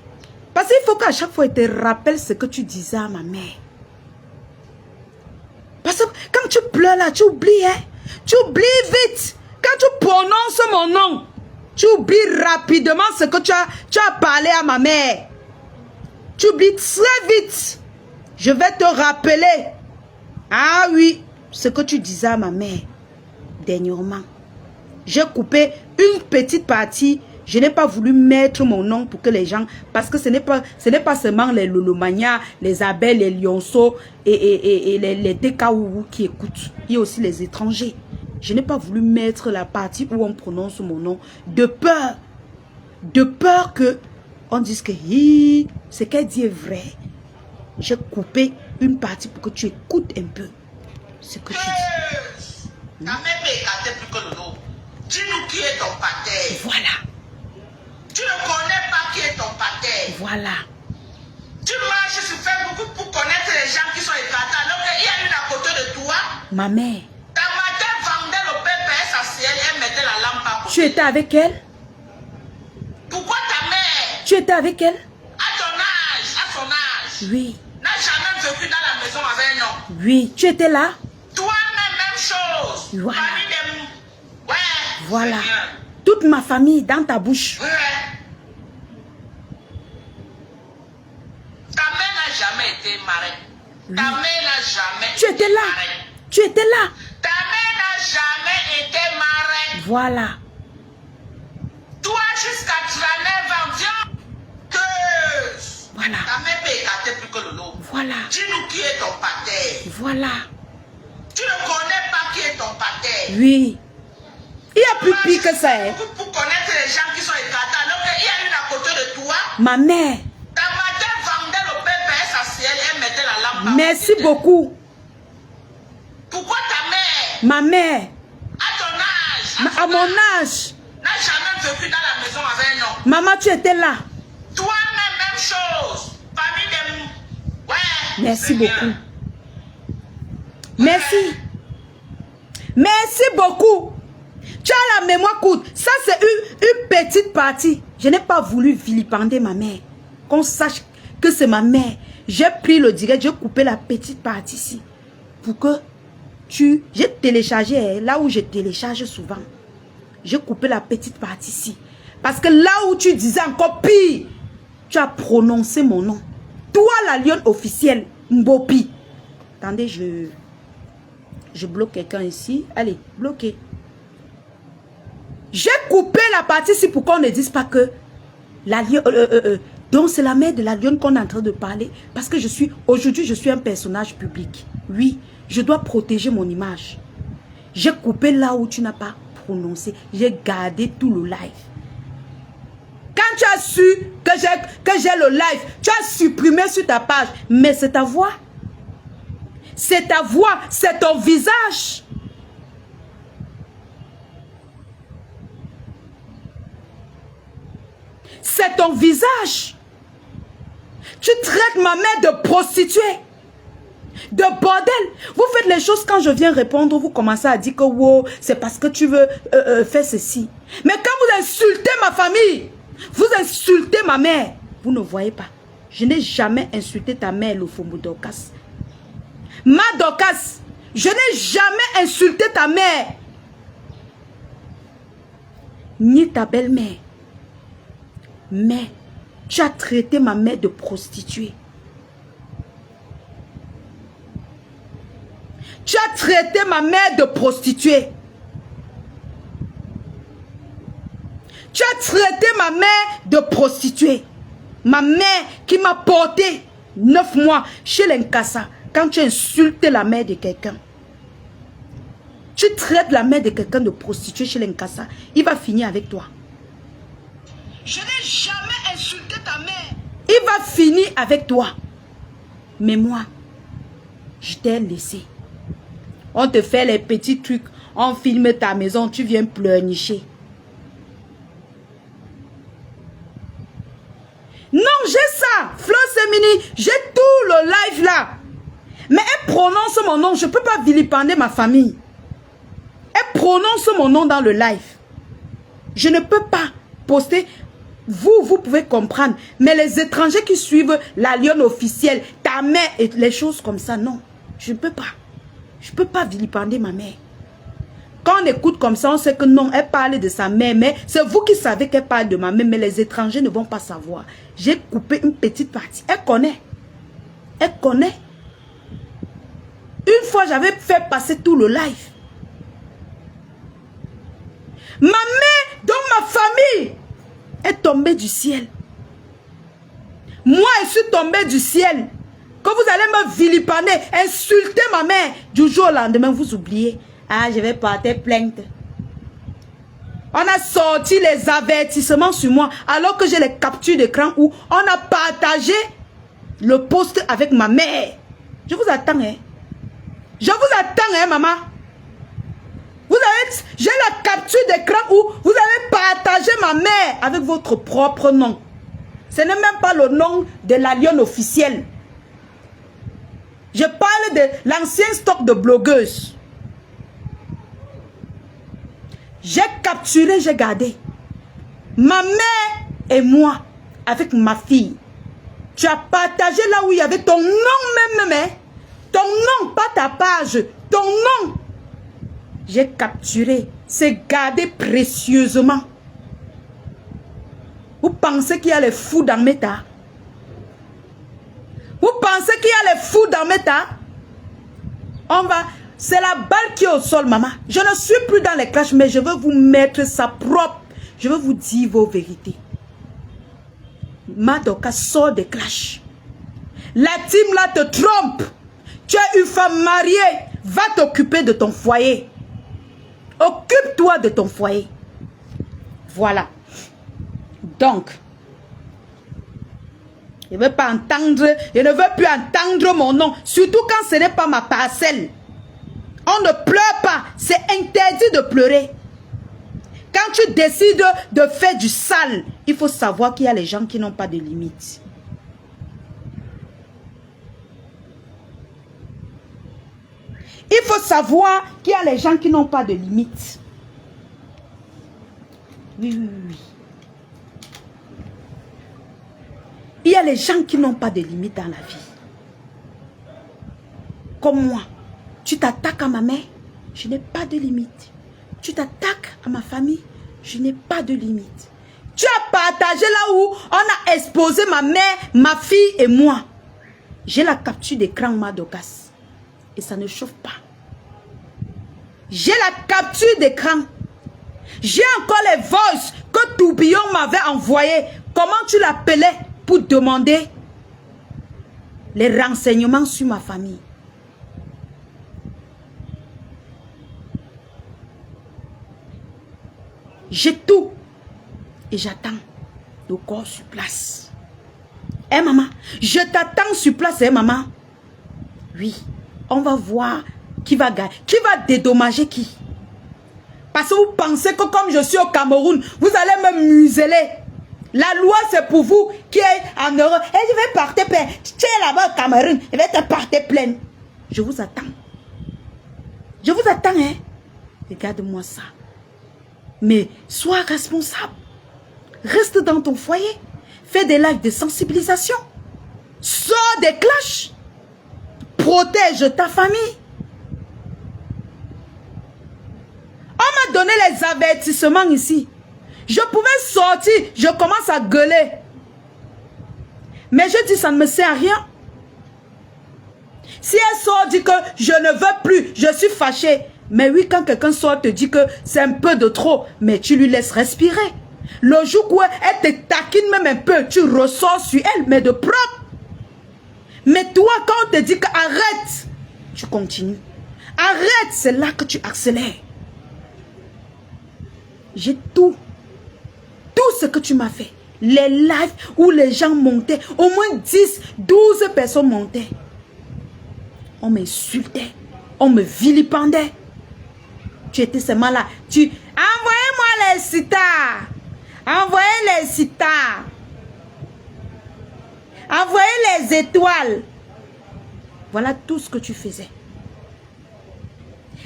Parce qu'il faut qu'à chaque fois, il te rappelle ce que tu disais à ma mère. Parce que quand tu pleures là, tu oublies, hein? Tu oublies vite. Quand tu prononces mon nom, tu oublies rapidement ce que tu as parlé à ma mère. Tu oublies très vite. Je vais te rappeler. Ah oui, ce que tu disais à ma mère dernièrement. J'ai coupé une petite partie. Je n'ai pas voulu mettre mon nom pour que les gens... Parce que ce n'est pas seulement les Lolomania, les Abel, les Lionceaux et les DKOU qui écoutent. Il y a aussi les étrangers. Je n'ai pas voulu mettre la partie où on prononce mon nom. De peur. De peur que on dise que ce qu'elle dit est vrai. J'ai coupé une partie pour que tu écoutes un peu ce que tu dis. Ta mère peut écarter plus que le lot. Dis-nous qui est ton pater. Voilà. Tu ne connais pas qui est ton pater. Voilà. Tu marches sur Facebook pour connaître les gens qui sont écartés. Alors qu'il y a une à côté de toi. Ma mère. Ta mère vendait le PPS à ciel et elle mettait la lampe à côté. Tu étais avec elle? Pourquoi ta mère? Tu étais avec elle? À son âge. Oui. N'a jamais vécu dans la maison avec un homme. Oui. Tu étais là? Toi-même, même chose. Voilà. Ouais. Voilà. Toute ma famille dans ta bouche. Ouais. Ta mère n'a jamais été marraine. Ta mère n'a jamais Tu étais là. marraine. Tu étais là. Ta mère n'a jamais été marraine. Voilà. Toi, jusqu'à 39 ans, viens que Voilà. ta mère peut écarter plus que le lot. Voilà. Dis-nous qui est ton pater. Voilà. Tu ne connais pas qui est ton pater. Oui. Il y a plus pire que ça. Hein. Pour connaître les gens qui sont écartés, alors qu'il y a une à côté de toi. Ma mère. Ta mère vendait le pépin essentiel et elle mettait la lampe. Merci beaucoup. Pourquoi ta mère, Ma mère, à ton âge, à mon âge, n'a jamais vécu dans la maison avec un homme? maman, tu étais là. Toi-même, même chose. Famille des... Ouais. Merci Seigneur. beaucoup. Merci. Merci beaucoup. Tu as la mémoire courte. Ça, c'est une petite partie. Je n'ai pas voulu vilipender ma mère. Qu'on sache que c'est ma mère. J'ai pris le direct, j'ai coupé la petite partie ici. Pour que j'ai téléchargé, là où je télécharge souvent. J'ai coupé la petite partie ici. Parce que là où tu disais encore pire, tu as prononcé mon nom. Toi, la lionne officielle, Mbopi. Attendez, je bloque quelqu'un ici. Allez, bloquez. J'ai coupé la partie ici pour qu'on ne dise pas que la lionne... donc c'est la mère de la lionne qu'on est en train de parler. Parce que aujourd'hui, je suis un personnage public. Oui, je dois protéger mon image. J'ai coupé là où tu n'as pas prononcé. J'ai gardé tout le live. Quand tu as su que j'ai le live, tu as supprimé sur ta page. Mais c'est ta voix. C'est ta voix, c'est ton visage. C'est ton visage. Tu traites ma mère de prostituée, de bordel. Vous faites les choses quand je viens répondre, vous commencez à dire que wow, c'est parce que tu veux faire ceci. Mais quand vous insultez ma famille, vous insultez ma mère, vous ne voyez pas. Je n'ai jamais insulté ta mère, le Fombo Dorcas. Ma Dorcas, je n'ai jamais insulté ta mère, ni ta belle-mère. Mais tu as traité ma mère de prostituée. Tu as traité ma mère de prostituée. Tu as traité ma mère de prostituée. Ma mère qui m'a porté 9 mois chez l'Inkasa. Quand tu insultes la mère de quelqu'un, tu traites la mère de quelqu'un de prostituée chez l'Inkasa, il va finir avec toi. Je n'ai jamais insulté ta mère. Il va finir avec toi. Mais moi, je t'ai laissé. On te fait les petits trucs. On filme ta maison. Tu viens pleurnicher. Non, j'ai ça. Fleur Semini. J'ai tout le live là. Mais elle prononce mon nom. Je ne peux pas vilipender ma famille. Elle prononce mon nom dans le live. Je ne peux pas poster... Vous pouvez comprendre. Mais les étrangers qui suivent la lionne officielle, ta mère et les choses comme ça, non. Je ne peux pas. Je ne peux pas vilipender ma mère. Quand on écoute comme ça, on sait que non, elle parle de sa mère. Mais c'est vous qui savez qu'elle parle de ma mère. Mais les étrangers ne vont pas savoir. J'ai coupé une petite partie. Elle connaît. Elle connaît. Une fois, j'avais fait passer tout le live. Ma mère, dans ma famille, est tombée du ciel. Moi, je suis tombée du ciel. Quand vous allez me vilipender, insulter ma mère, du jour au lendemain, vous oubliez. Ah, je vais porter plainte. On a sorti les avertissements sur moi, alors que j'ai les captures d'écran où on a partagé le post avec ma mère. Je vous attends, hein. Je vous attends, hein, maman. J'ai la capture d'écran où vous avez partagé ma mère avec votre propre nom. Ce n'est même pas le nom de la lionne officielle. Je parle de l'ancien stock de blogueuses. J'ai capturé, j'ai gardé. Ma mère et moi, avec ma fille. Tu as partagé là où il y avait ton nom même. Ton nom, pas ta page. Ton nom. J'ai capturé, c'est gardé précieusement. Vous pensez qu'il y a les fous dans mes tas? Vous pensez qu'il y a les fous dans mes tas? C'est la balle qui est au sol, maman. Je ne suis plus dans les clashs, mais je veux vous mettre ça propre. Je veux vous dire vos vérités. Madoka sort des clashs. La team là te trompe. Tu es une femme mariée. Va t'occuper de ton foyer. Occupe-toi de ton foyer. Voilà. Donc, je ne veux pas entendre, je ne veux plus entendre mon nom. Surtout quand ce n'est pas ma parcelle. On ne pleure pas. C'est interdit de pleurer. Quand tu décides de faire du sale, il faut savoir qu'il y a les gens qui n'ont pas de limites. Il faut savoir qu'il y a les gens qui n'ont pas de limites. Oui, oui, oui. Il y a les gens qui n'ont pas de limites dans la vie. Comme moi. Tu t'attaques à ma mère, je n'ai pas de limite. Tu t'attaques à ma famille, je n'ai pas de limite. Tu as partagé là où on a exposé ma mère, ma fille et moi. J'ai la capture d'écran Madokas. Et ça ne chauffe pas. J'ai la capture d'écran. J'ai encore les voices que Tourbillon m'avait envoyées. Comment tu l'appelais pour demander les renseignements sur ma famille. J'ai tout. Et j'attends le corps sur place. Eh maman, je t'attends sur place, eh maman. Oui, on va voir qui va gagner. Qui va dédommager qui? Parce que vous pensez que comme je suis au Cameroun, vous allez me museler. La loi, c'est pour vous qui êtes en Europe. Et je vais porter plainte. Tu es là-bas au Cameroun, je vais te porter plainte. Je vous attends. Je vous attends, hein. Regarde-moi ça. Mais sois responsable. Reste dans ton foyer. Fais des lives de sensibilisation. Sors des clashs. Protège ta famille. On m'a donné les avertissements ici. Je pouvais sortir. Je commence à gueuler. Mais je dis, ça ne me sert à rien. Si elle sort, dit que je ne veux plus, je suis fâchée. Mais oui, quand quelqu'un sort, te dit que c'est un peu de trop, mais tu lui laisses respirer. Le jour où elle te taquine même un peu, tu ressors sur elle, mais de propre. Mais toi, quand on te dit qu'arrête, tu continues. Arrête, c'est là que tu accélères. J'ai tout. Tout ce que tu m'as fait. Les lives où les gens montaient, au moins 10, 12 personnes montaient. On m'insultait, on me vilipendait. Tu étais seulement là. Envoyez-moi les citas. Envoyez les citas. Envoyez les étoiles. Voilà tout ce que tu faisais.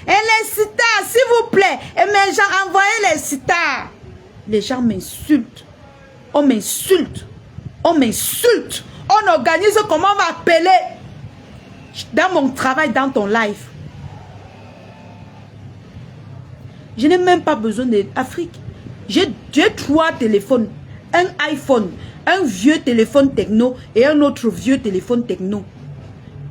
Et les citas, s'il vous plaît. Et mes gens, envoyez les citas. Les gens m'insultent. On m'insulte. On m'insulte. On organise comment on va appeler. Dans mon travail, dans ton live. Je n'ai même pas besoin d'Afrique. J'ai 3 téléphones. Un iPhone, un vieux téléphone techno et un autre vieux téléphone techno.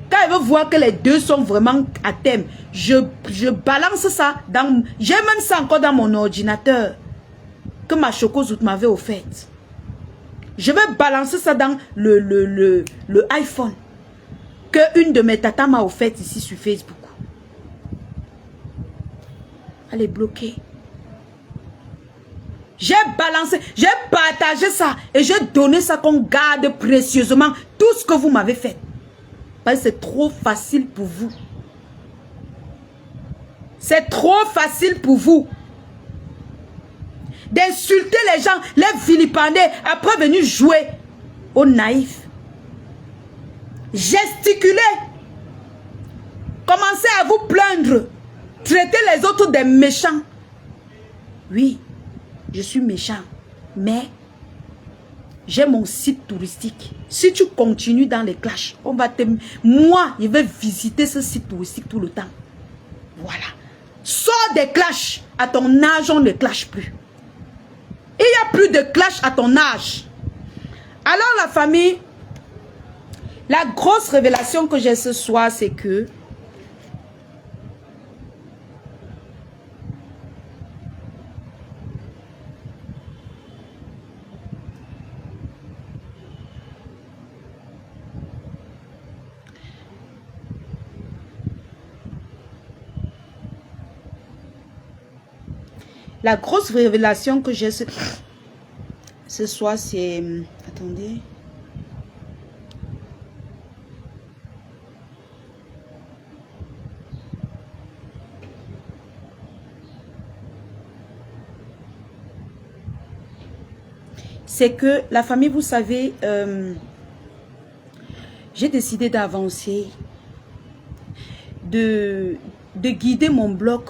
Quand elle veut voir que les deux sont vraiment à thème, je balance ça dans... J'ai même ça encore dans mon ordinateur que ma chocozoute m'avait offerte. Je vais balancer ça dans le iPhone que une de mes tatas m'a offert ici sur Facebook. Elle est bloquée. J'ai balancé, j'ai partagé ça et j'ai donné ça qu'on garde précieusement tout ce que vous m'avez fait. Parce que c'est trop facile pour vous. C'est trop facile pour vous. D'insulter les gens, les vilipender, après venir jouer aux naïfs. Gesticuler. Commencez à vous plaindre. Traiter les autres des méchants. Oui, je suis méchant. Mais j'ai mon site touristique. Si tu continues dans les clashs, on va te... Moi, je vais visiter ce site touristique tout le temps. Voilà. Sors des clashs. À ton âge, on ne clash plus. Il n'y a plus de clash à ton âge. Alors la famille, la grosse révélation que j'ai ce soir, c'est que La grosse révélation que j'ai ce soir, c'est... Attendez. C'est que la famille, vous savez, j'ai décidé d'avancer, de guider mon blog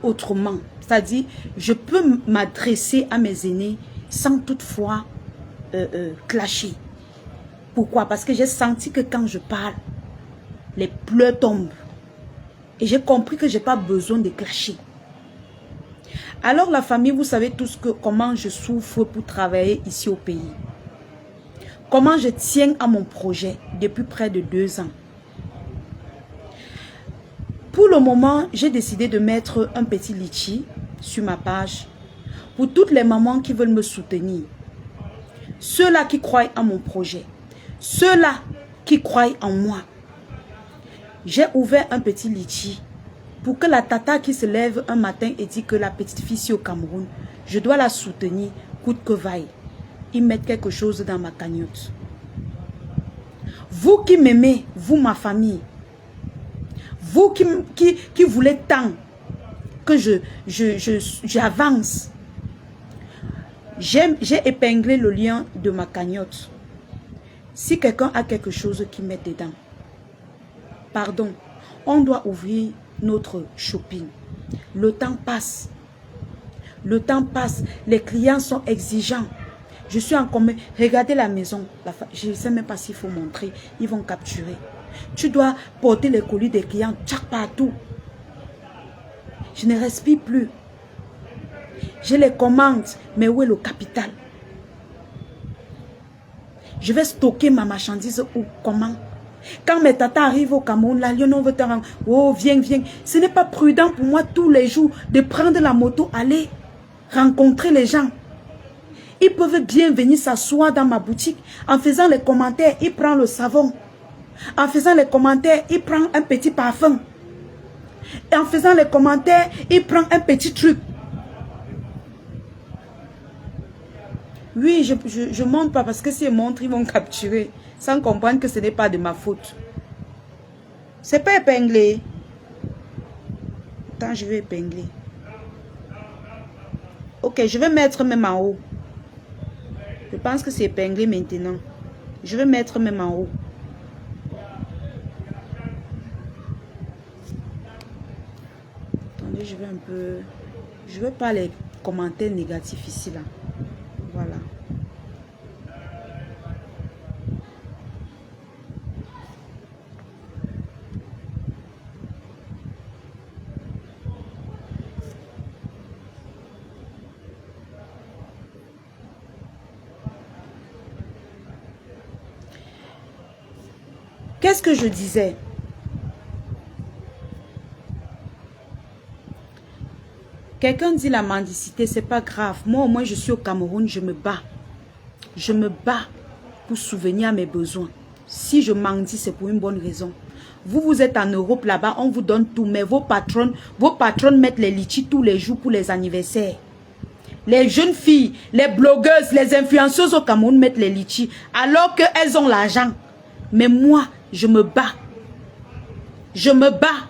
autrement. C'est-à-dire, je peux m'adresser à mes aînés sans toutefois clasher. Pourquoi? Parce que j'ai senti que quand je parle, les pleurs tombent. Et j'ai compris que je n'ai pas besoin de clasher. Alors la famille, vous savez tous comment je souffre pour travailler ici au pays. Comment je tiens à mon projet depuis près de 2 ans. Pour le moment, j'ai décidé de mettre un petit litchi sur ma page pour toutes les mamans qui veulent me soutenir. Ceux-là qui croient en mon projet. Ceux-là qui croient en moi. J'ai ouvert un petit litchi pour que la tata qui se lève un matin et dit que la petite fille ici au Cameroun, je dois la soutenir, coûte que vaille. Ils mettent quelque chose dans ma cagnotte. Vous qui m'aimez, vous ma famille, vous qui voulez tant que j'avance, j'ai épinglé le lien de ma cagnotte. Si quelqu'un a quelque chose qui met dedans, pardon, on doit ouvrir notre shopping. Le temps passe. Le temps passe. Les clients sont exigeants. Je suis en commun. Regardez la maison. Je ne sais même pas s'il faut montrer. Ils vont capturer. Tu dois porter les colis des clients tchac partout. Je ne respire plus. Je les commande. Mais où est le capital? Je vais stocker ma marchandise où? Comment? Quand mes tatas arrivent au Cameroun, la Lyon, on veut te rendre. Oh, viens, viens. Ce n'est pas prudent pour moi tous les jours de prendre la moto, aller rencontrer les gens. Ils peuvent bien venir s'asseoir dans ma boutique. En faisant les commentaires, ils prennent le savon. En faisant les commentaires, ils prennent un petit parfum. Et en faisant les commentaires, ils prennent un petit truc. Oui, je montre pas parce que s'ils montrent, ils vont capturer. Sans comprendre que ce n'est pas de ma faute. C'est pas épinglé. Attends, je vais épingler. Ok, je vais mettre même en haut. Je pense que c'est épinglé maintenant. Je vais mettre même en haut. Attendez, je vais un peu... Je veux pas les commentaires négatifs ici, là. Voilà. Qu'est-ce que je disais? Quelqu'un dit la mendicité, c'est pas grave. Moi, au moins, je suis au Cameroun, je me bats. Je me bats pour souvenir à mes besoins. Si je mendie, c'est pour une bonne raison. Vous, vous êtes en Europe, là-bas, on vous donne tout, mais vos patronnes mettent les litchis tous les jours pour les anniversaires. Les jeunes filles, les blogueuses, les influenceuses au Cameroun mettent les litchis, alors qu'elles ont l'argent. Mais moi, je me bats. Je me bats.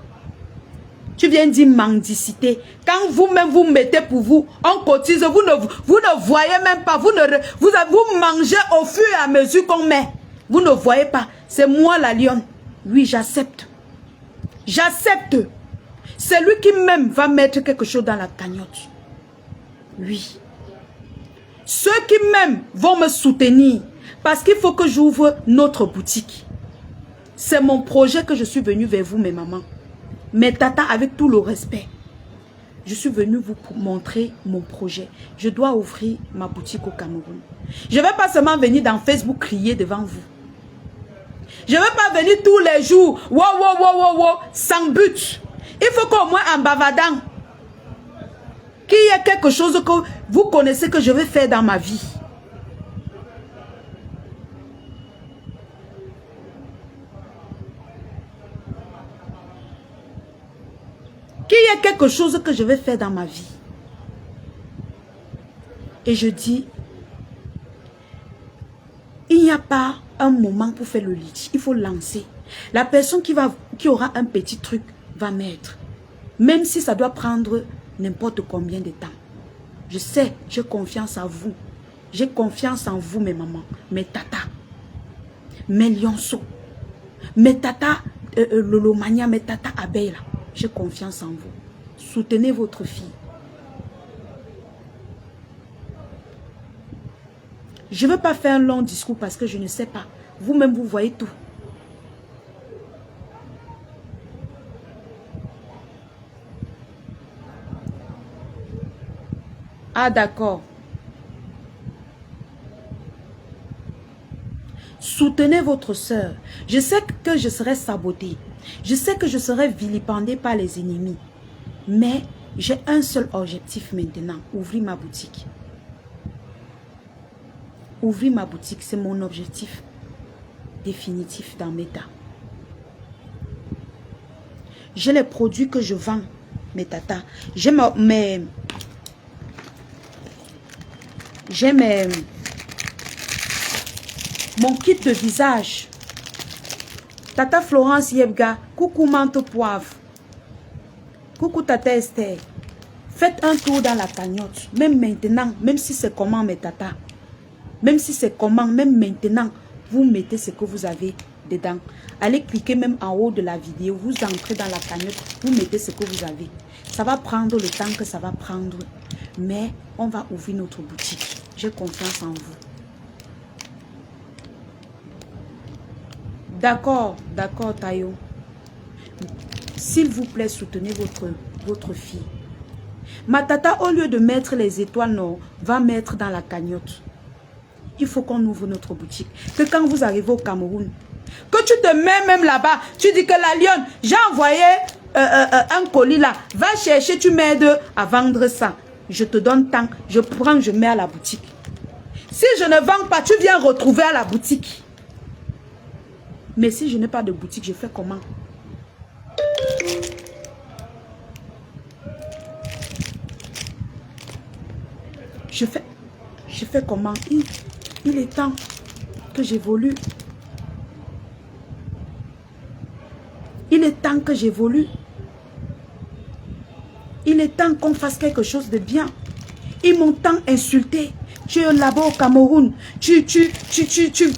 Tu viens dire mendicité. Quand vous-même vous mettez pour vous, on cotise, vous ne voyez même pas. Vous mangez au fur et à mesure qu'on met. Vous ne voyez pas. C'est moi la lionne. Oui, j'accepte. J'accepte. C'est lui qui même va mettre quelque chose dans la cagnotte. Oui. Ceux qui même vont me soutenir. Parce qu'il faut que j'ouvre notre boutique. C'est mon projet que je suis venu vers vous, mes mamans. Mes tatas, avec tout le respect. Je suis venu vous montrer mon projet. Je dois ouvrir ma boutique au Cameroun. Je ne vais pas seulement venir dans Facebook crier devant vous. Je ne vais pas venir tous les jours, sans but. Il faut qu'au moins en bavardant, qu'il y ait quelque chose que vous connaissez que je vais faire dans ma vie. Qu'il y y a quelque chose que je vais faire dans ma vie, et je dis, il n'y a pas un moment pour faire le lit. Il faut lancer. La personne qui aura un petit truc va mettre. Même si ça doit prendre n'importe combien de temps. Je sais, j'ai confiance en vous. J'ai confiance en vous, mes mamans, mes tatas, mes lionceaux, mes tatas Lolomania, mes tatas abeilles. J'ai confiance en vous. Soutenez votre fille. Je ne veux pas faire un long discours parce que je ne sais pas. Vous-même, vous voyez tout. Ah, d'accord. Soutenez votre soeur. Je sais que je serai sabotée. Je sais que je serai vilipendée par les ennemis. Mais j'ai un seul objectif maintenant. Ouvrir ma boutique. Ouvrir ma boutique, c'est mon objectif définitif dans Meta. J'ai les produits que je vends, mes tatas. J'ai mon kit de visage. Tata Florence Yebga, coucou Mante Poivre. Coucou Tata Esther. Faites un tour dans la cagnotte. Même maintenant, même si c'est comment mes tatas. Même si c'est comment, même maintenant, vous mettez ce que vous avez dedans. Allez cliquer même en haut de la vidéo. Vous entrez dans la cagnotte. Vous mettez ce que vous avez. Ça va prendre le temps que ça va prendre. Mais on va ouvrir notre boutique. J'ai confiance en vous. D'accord, d'accord Tayo. S'il vous plaît, soutenez votre fille. Ma tata, au lieu de mettre les étoiles, non, va mettre dans la cagnotte. Il faut qu'on ouvre notre boutique. Que quand vous arrivez au Cameroun, que tu te mets même là-bas, tu dis que la lionne, j'ai envoyé un colis là, va chercher, tu m'aides à vendre ça. Je te donne tant, je prends, je mets à la boutique. Si je ne vends pas, tu viens retrouver à la boutique. Mais si je n'ai pas de boutique, je fais comment? Je fais comment? Il est temps que j'évolue. Il est temps que j'évolue. Il est temps qu'on fasse quelque chose de bien. Ils m'ont tant insulté. Tu es là-bas au Cameroun. Tu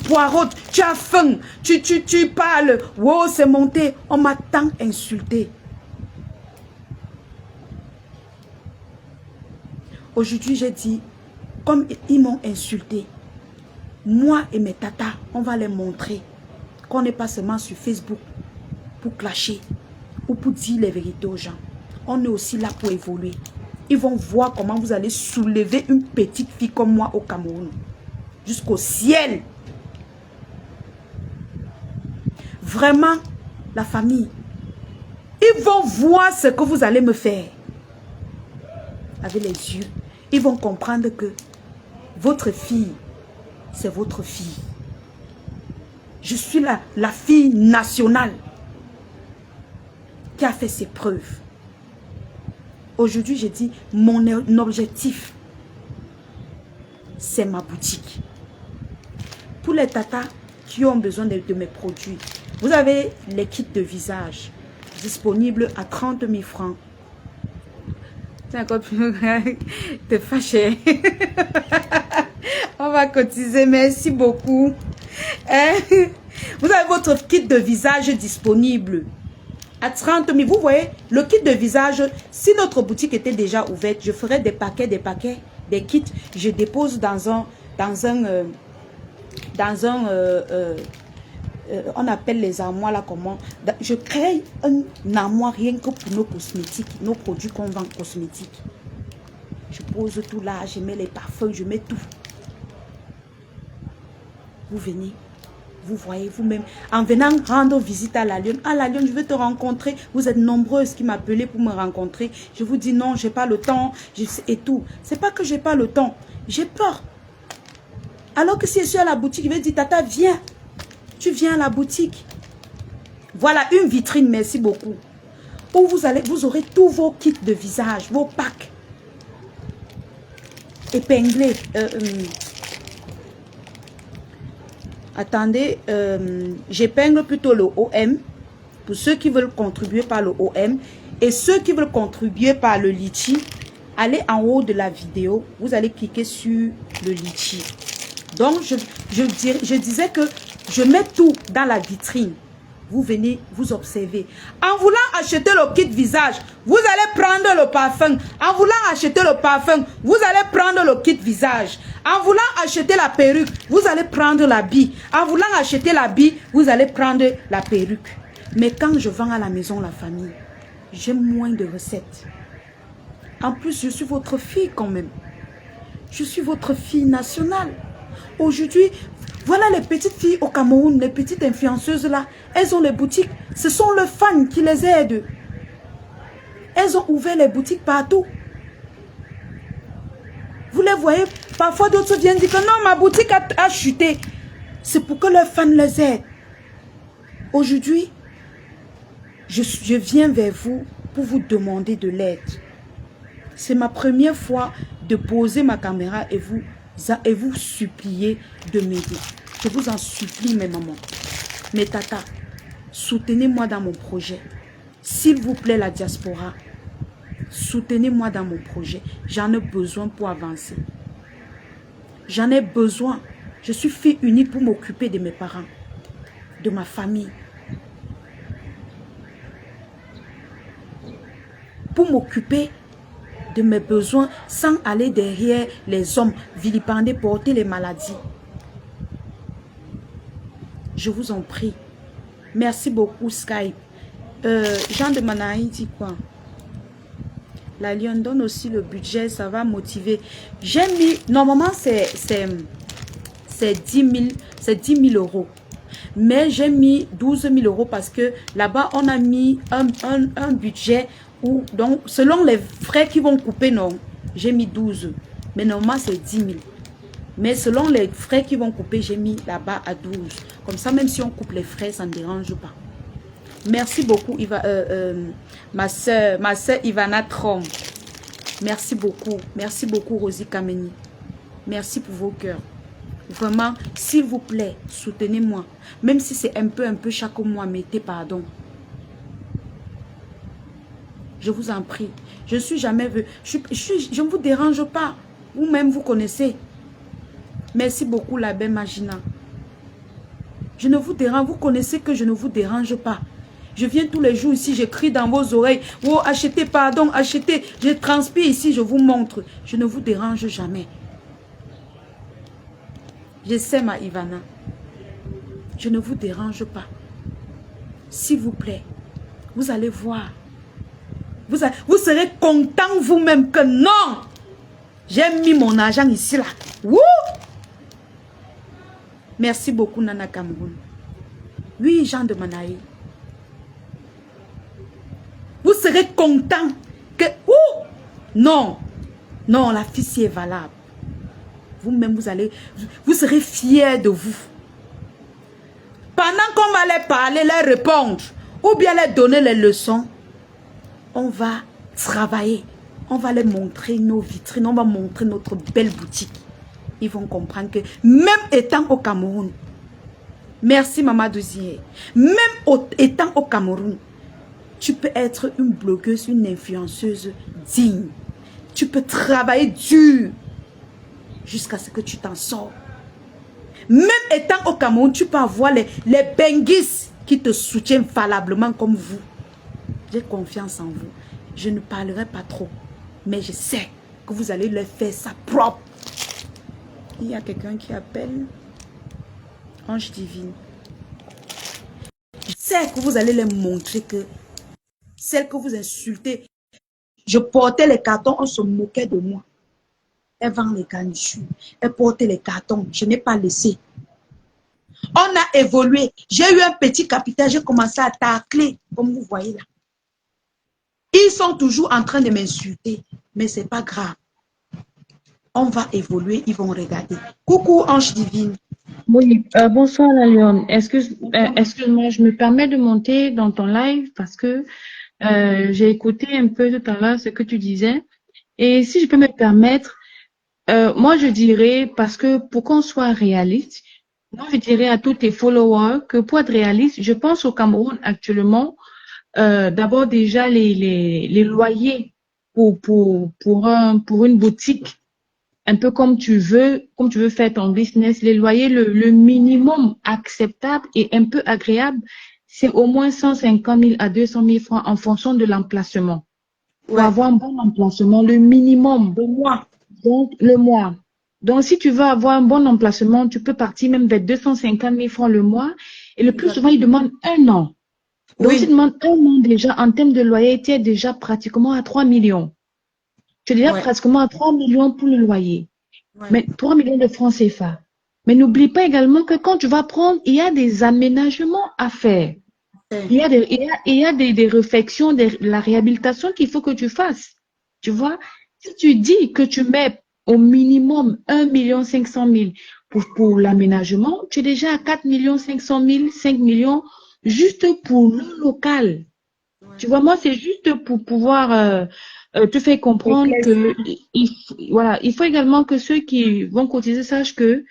poireautes. Tu as faim. Tu parles. Wow, c'est monté. On m'a tant insulté. Aujourd'hui, j'ai dit, comme ils m'ont insulté, moi et mes tatas, on va les montrer qu'on n'est pas seulement sur Facebook pour clasher ou pour dire les vérités aux gens. On est aussi là pour évoluer. Ils vont voir comment vous allez soulever une petite fille comme moi au Cameroun. Jusqu'au ciel. Vraiment, la famille. Ils vont voir ce que vous allez me faire. Avec les yeux. Ils vont comprendre que votre fille, c'est votre fille. Je suis la fille nationale qui a fait ses preuves. Aujourd'hui, j'ai dit, mon objectif, c'est ma boutique. Pour les tatas qui ont besoin de mes produits, vous avez les kits de visage disponibles à 30 000 francs. C'est encore plus te fâcher. On va cotiser, merci beaucoup. Vous avez votre kit de visage disponible à 30 000. Vous voyez, le kit de visage, si notre boutique était déjà ouverte, je ferais des paquets, des kits. Je dépose on appelle les armoires là comment. Je crée un armoire rien que pour nos cosmétiques, nos produits qu'on vend cosmétiques. Je pose tout là, je mets les parfums, je mets tout. Vous venez, vous voyez vous-même. En venant rendre visite à la Lionne. Ah la Lionne, je veux te rencontrer. Vous êtes nombreuses qui m'appelaient pour me rencontrer. Je vous dis non, j'ai pas le temps. Et tout. C'est pas que j'ai pas le temps. J'ai peur. Alors que si je suis à la boutique, je vais dire, tata, viens. Tu viens à la boutique. Voilà une vitrine, merci beaucoup. où vous aurez tous vos kits de visage, vos packs épinglés. Attendez, j'épingle plutôt le OM pour ceux qui veulent contribuer par le OM et ceux qui veulent contribuer par le litchi. Allez en haut de la vidéo, vous allez cliquer sur le litchi. Donc, je disais que je mets tout dans la vitrine. Vous venez, vous observez. En voulant acheter le kit visage, vous allez prendre le parfum. En voulant acheter le parfum, vous allez prendre le kit visage. En voulant acheter la perruque, vous allez prendre l'habit. En voulant acheter l'habit, vous allez prendre la perruque. Mais quand je vends à la maison, la famille, j'ai moins de recettes. En plus, je suis votre fille quand même. Je suis votre fille nationale. Aujourd'hui, voilà les petites filles au Cameroun, les petites influenceuses là. Elles ont les boutiques. Ce sont leurs fans qui les aident. Elles ont ouvert les boutiques partout. Vous les voyez, parfois d'autres viennent dire que non, ma boutique a chuté. C'est pour que leurs fans les aident. Aujourd'hui, je viens vers vous pour vous demander de l'aide. C'est ma première fois de poser ma caméra et vous supplier de m'aider. Je vous en supplie, mes mamans, mes tatas, soutenez-moi dans mon projet. S'il vous plaît, la diaspora, soutenez-moi dans mon projet. J'en ai besoin pour avancer. J'en ai besoin. Je suis fille unique pour m'occuper de mes parents, de ma famille. Pour m'occuper de mes besoins sans aller derrière les hommes, vilipender, porter les maladies. Je vous en prie. Merci beaucoup, Skype. Jean de Manaï dit quoi? La Lyon donne aussi le budget, ça va motiver. J'ai mis, normalement c'est 10 000 euros. Mais j'ai mis 12 000 euros parce que là-bas, on a mis un budget où, donc, selon les frais qui vont couper, non, j'ai mis 12. Mais normalement, c'est 10 000. Mais selon les frais qui vont couper, j'ai mis là-bas à 12. Comme ça, même si on coupe les frais, ça ne dérange pas. Merci beaucoup, ma soeur Ivana Trom. Merci beaucoup, Rosie Kameni. Merci pour vos cœurs. Vraiment, s'il vous plaît, soutenez-moi. Même si c'est un peu chaque mois, mettez pardon. Je vous en prie. Je ne suis jamais venu. Je ne vous dérange pas. Vous-même, vous connaissez. Merci beaucoup, la belle Magina. Je ne vous dérange. Vous connaissez que je ne vous dérange pas. Je viens tous les jours ici, j'écris dans vos oreilles. Oh, achetez, pardon, achetez. Je transpire ici, je vous montre. Je ne vous dérange jamais. Je sais, ma Ivana. Je ne vous dérange pas. S'il vous plaît, vous allez voir. Vous serez content vous-même que non. J'ai mis mon argent ici, là. Wouh! Merci beaucoup, Nana Cameroun. Oui, Jean de Manaï. Vous serez content que... Ouh! Non. Non, la fille est valable. Vous-même, vous serez fiers de vous. Pendant qu'on va les parler, les répondre, ou bien les donner les leçons, on va travailler. On va les montrer nos vitrines, on va montrer notre belle boutique. Ils vont comprendre que même étant au Cameroun, merci Maman Douzier, même étant au Cameroun, tu peux être une blogueuse, une influenceuse digne. Tu peux travailler dur jusqu'à ce que tu t'en sors. Même étant au Cameroun, tu peux avoir les benguis qui te soutiennent valablement comme vous. J'ai confiance en vous. Je ne parlerai pas trop, mais je sais que vous allez leur faire ça propre. Il y a quelqu'un qui appelle Ange Divine. Je sais que vous allez leur montrer que celle que vous insultez, je portais les cartons, on se moquait de moi. Elle vend les garnitures, elle portait les cartons, je n'ai pas laissé. On a évolué. J'ai eu un petit capital, j'ai commencé à tacler, comme vous voyez là. Ils sont toujours en train de m'insulter, mais ce n'est pas grave. On va évoluer, ils vont regarder. Coucou Ange Divine. Oui, bonsoir la Lyon. Excuse-moi, je me permets de monter dans ton live parce que J'ai écouté un peu tout à l'heure ce que tu disais. Et si je peux me permettre, moi je dirais, parce que pour qu'on soit réaliste, moi je dirais à tous tes followers que pour être réaliste, je pense au Cameroun actuellement, d'abord déjà les loyers pour une boutique, un peu comme tu veux faire ton business, les loyers, le minimum acceptable et un peu agréable, c'est au moins 150 000 à 200 000 francs en fonction de l'emplacement. Pour Ouais. avoir un bon emplacement, le minimum, De moi. donc le mois. Donc, si tu veux avoir un bon emplacement, tu peux partir même vers 250 000 francs le mois. Et le plus souvent, ils demandent un an. Donc, s'ils Oui. demandent un an déjà, en termes de loyer, tu es déjà pratiquement à 3 millions. Tu es déjà Ouais. pratiquement à 3 millions pour le loyer. Ouais. Mais 3 millions de francs CFA. Mais n'oublie pas également que quand tu vas prendre, il y a des aménagements à faire. Ouais. Il y a des réflexions, la réhabilitation qu'il faut que tu fasses. Tu vois, si tu dis que tu mets au minimum 1,5 million pour l'aménagement, tu es déjà à 4,5 millions, 5 millions juste pour le local. Ouais. Tu vois, moi, c'est juste pour pouvoir te faire comprendre que Éclairci. voilà, il faut également que ceux qui vont cotiser sachent que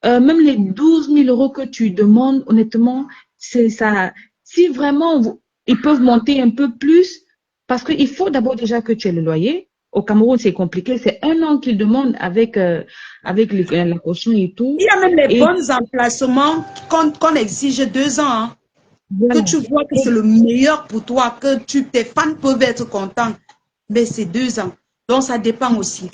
même les 12 000 euros que tu demandes, honnêtement, c'est ça. Si vraiment ils peuvent monter un peu plus, parce qu'il faut d'abord déjà que tu aies le loyer. Au Cameroun, c'est compliqué. C'est un an qu'ils demandent avec la caution et tout. Il y a même les Et bons emplacements qu'on exige 2 ans, hein. Que voilà. tu vois que c'est Et, le meilleur pour toi, que tes fans peuvent être contents. Mais c'est 2 ans. Donc, ça dépend aussi.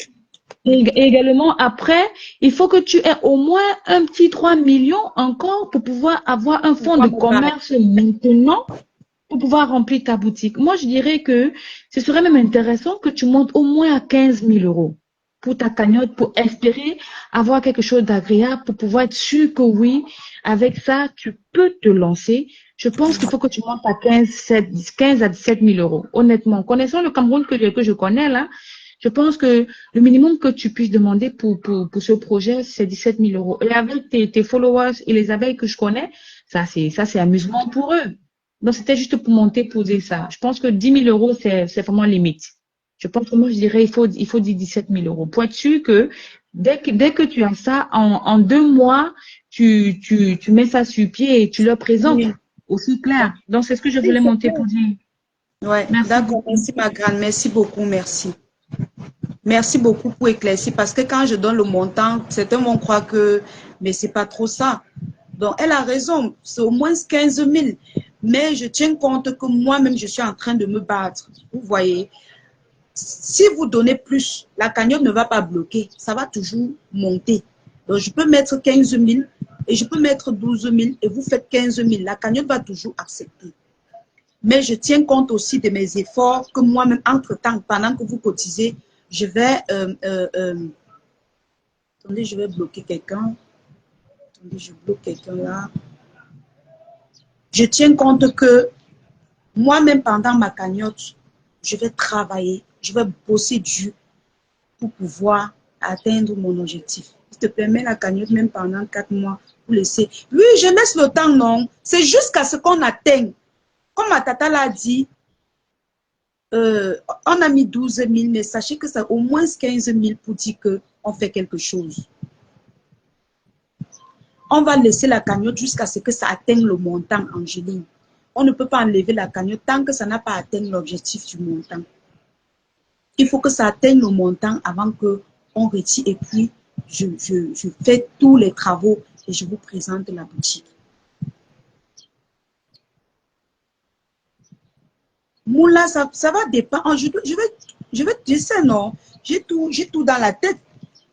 et également, après, il faut que tu aies au moins un petit 3 millions encore pour pouvoir avoir un fonds de Pouvoir me battre. commerce maintenant pour pouvoir remplir ta boutique. Moi, je dirais que ce serait même intéressant que tu montes au moins à 15 000 euros pour ta cagnotte, pour espérer avoir quelque chose d'agréable, pour pouvoir être sûr que oui, avec ça, tu peux te lancer. Je pense qu'il faut que tu montes à 15 à 17 000 euros. Honnêtement, connaissant le Cameroun que je connais là, je pense que le minimum que tu puisses demander pour ce projet, c'est 17 000 euros. Et avec tes followers et les abeilles que je connais, ça, c'est amusement pour eux. Donc, c'était juste pour monter, poser ça. Je pense que 10 000 euros, c'est vraiment limite. Je pense que moi, je dirais, il faut dire 17 000 euros. Pour être sûr que dès que tu as ça, en 2 mois, tu mets ça sur pied et tu leur présentes Oui. aussi clair. Donc, c'est ce que je Oui, voulais c'est monter clair. pour dire. Ouais, Merci d'accord. beaucoup. Merci, ma grande. Merci beaucoup. Merci. Merci beaucoup pour éclaircir parce que quand je donne le montant, certains vont croire que, mais c'est pas trop ça. Donc, elle a raison, c'est au moins 15 000. Mais je tiens compte que moi-même, je suis en train de me battre. Vous voyez, si vous donnez plus, la cagnotte ne va pas bloquer. Ça va toujours monter. Donc, je peux mettre 15 000 et je peux mettre 12 000 et vous faites 15 000. La cagnotte va toujours accepter. Mais je tiens compte aussi de mes efforts que moi-même, entre-temps, pendant que vous cotisez, je vais... attendez, je vais bloquer quelqu'un. Attendez, je bloque quelqu'un là. Je tiens compte que moi-même, pendant ma cagnotte, je vais travailler, je vais bosser dur pour pouvoir atteindre mon objectif. Je te permets la cagnotte même pendant 4 mois pour laisser. Oui, je laisse le temps, non. C'est jusqu'à ce qu'on atteigne. Comme ma tata l'a dit, on a mis 12 000, mais sachez que c'est au moins 15 000 pour dire qu'on fait quelque chose. On va laisser la cagnotte jusqu'à ce que ça atteigne le montant, Angéline. On ne peut pas enlever la cagnotte tant que ça n'a pas atteint l'objectif du montant. Il faut que ça atteigne le montant avant qu'on retire et puis je fais tous les travaux et je vous présente la boutique. Moula, ça va dépendre. Je vais te dire ça, non. J'ai tout dans la tête.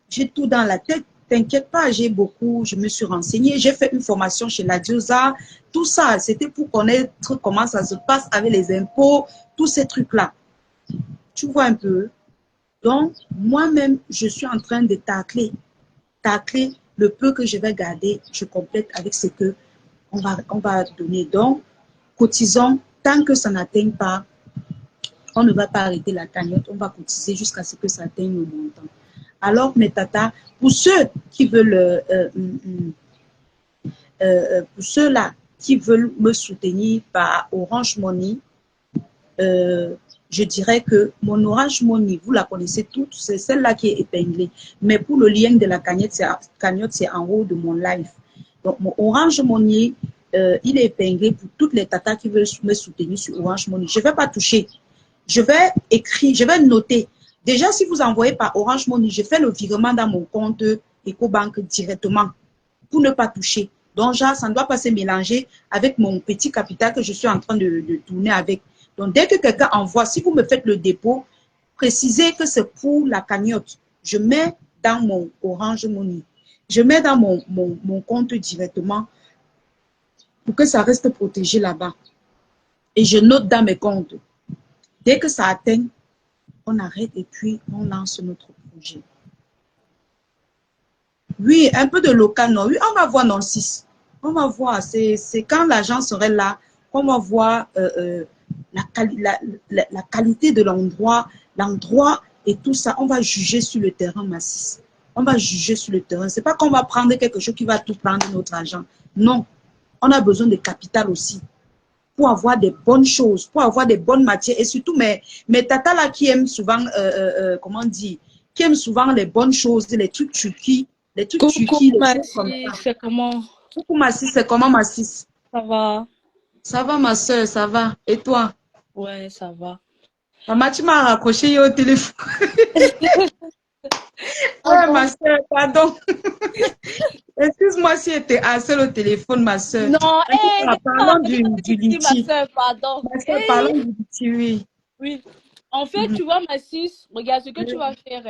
J'ai tout dans la tête. T'inquiète pas, je me suis renseignée. J'ai fait une formation chez la Diosa. Tout ça, c'était pour connaître comment ça se passe avec les impôts, tous ces trucs-là. Tu vois un peu. Donc, moi-même, je suis en train de tacler le peu que je vais garder. Je complète avec ce que on va donner. Donc, cotisons tant que ça n'atteint pas. On ne va pas arrêter la cagnotte, on va cotiser jusqu'à ce que ça atteigne le montant. Alors, mes tatas, pour ceux qui veulent, pour ceux-là qui veulent me soutenir par Orange Money, je dirais que mon Orange Money, vous la connaissez toutes, c'est celle-là qui est épinglée. Mais pour le lien de la cagnotte, c'est en haut de mon live. Donc, mon Orange Money, il est épinglé pour toutes les tatas qui veulent me soutenir sur Orange Money. Je ne vais pas toucher. Je vais écrire, je vais noter. Déjà, si vous envoyez par Orange Money, je fais le virement dans mon compte EcoBank directement pour ne pas toucher. Donc, genre, ça ne doit pas se mélanger avec mon petit capital que je suis en train de tourner avec. Donc, dès que quelqu'un envoie, si vous me faites le dépôt, précisez que c'est pour la cagnotte. Je mets dans mon Orange Money. Je mets dans mon compte directement pour que ça reste protégé là-bas. Et je note dans mes comptes. Dès que ça atteint, on arrête et puis on lance notre projet. Oui, un peu de local, non. Oui, on va voir, non, 6. On va voir. C'est quand l'agent serait là qu'on va voir la qualité de l'endroit et tout ça. On va juger sur le terrain, Massis. On va juger sur le terrain. Ce n'est pas qu'on va prendre quelque chose qui va tout prendre notre argent. Non. On a besoin de capital aussi pour avoir des bonnes choses, pour avoir des bonnes matières. Et surtout, mes tatas là qui aiment souvent, comment dire, qui aiment souvent les bonnes choses, les trucs turquis, les trucs turquis, les choses comme ça. C'est comment? Coucou Massis, c'est comment Massis? Ça va? Ça va ma soeur, ça va. Et toi? Ouais, ça va. Maman, tu m'as raccroché au téléphone. Ouais, ma soeur, pardon. Excuse-moi si j'étais seule au téléphone, ma soeur. Non, Parlons du litchi. ma soeur, pardon. Ma soeur, parlons du litchi, oui. Oui. En fait, tu vois, Massis, regarde ce que tu vas faire.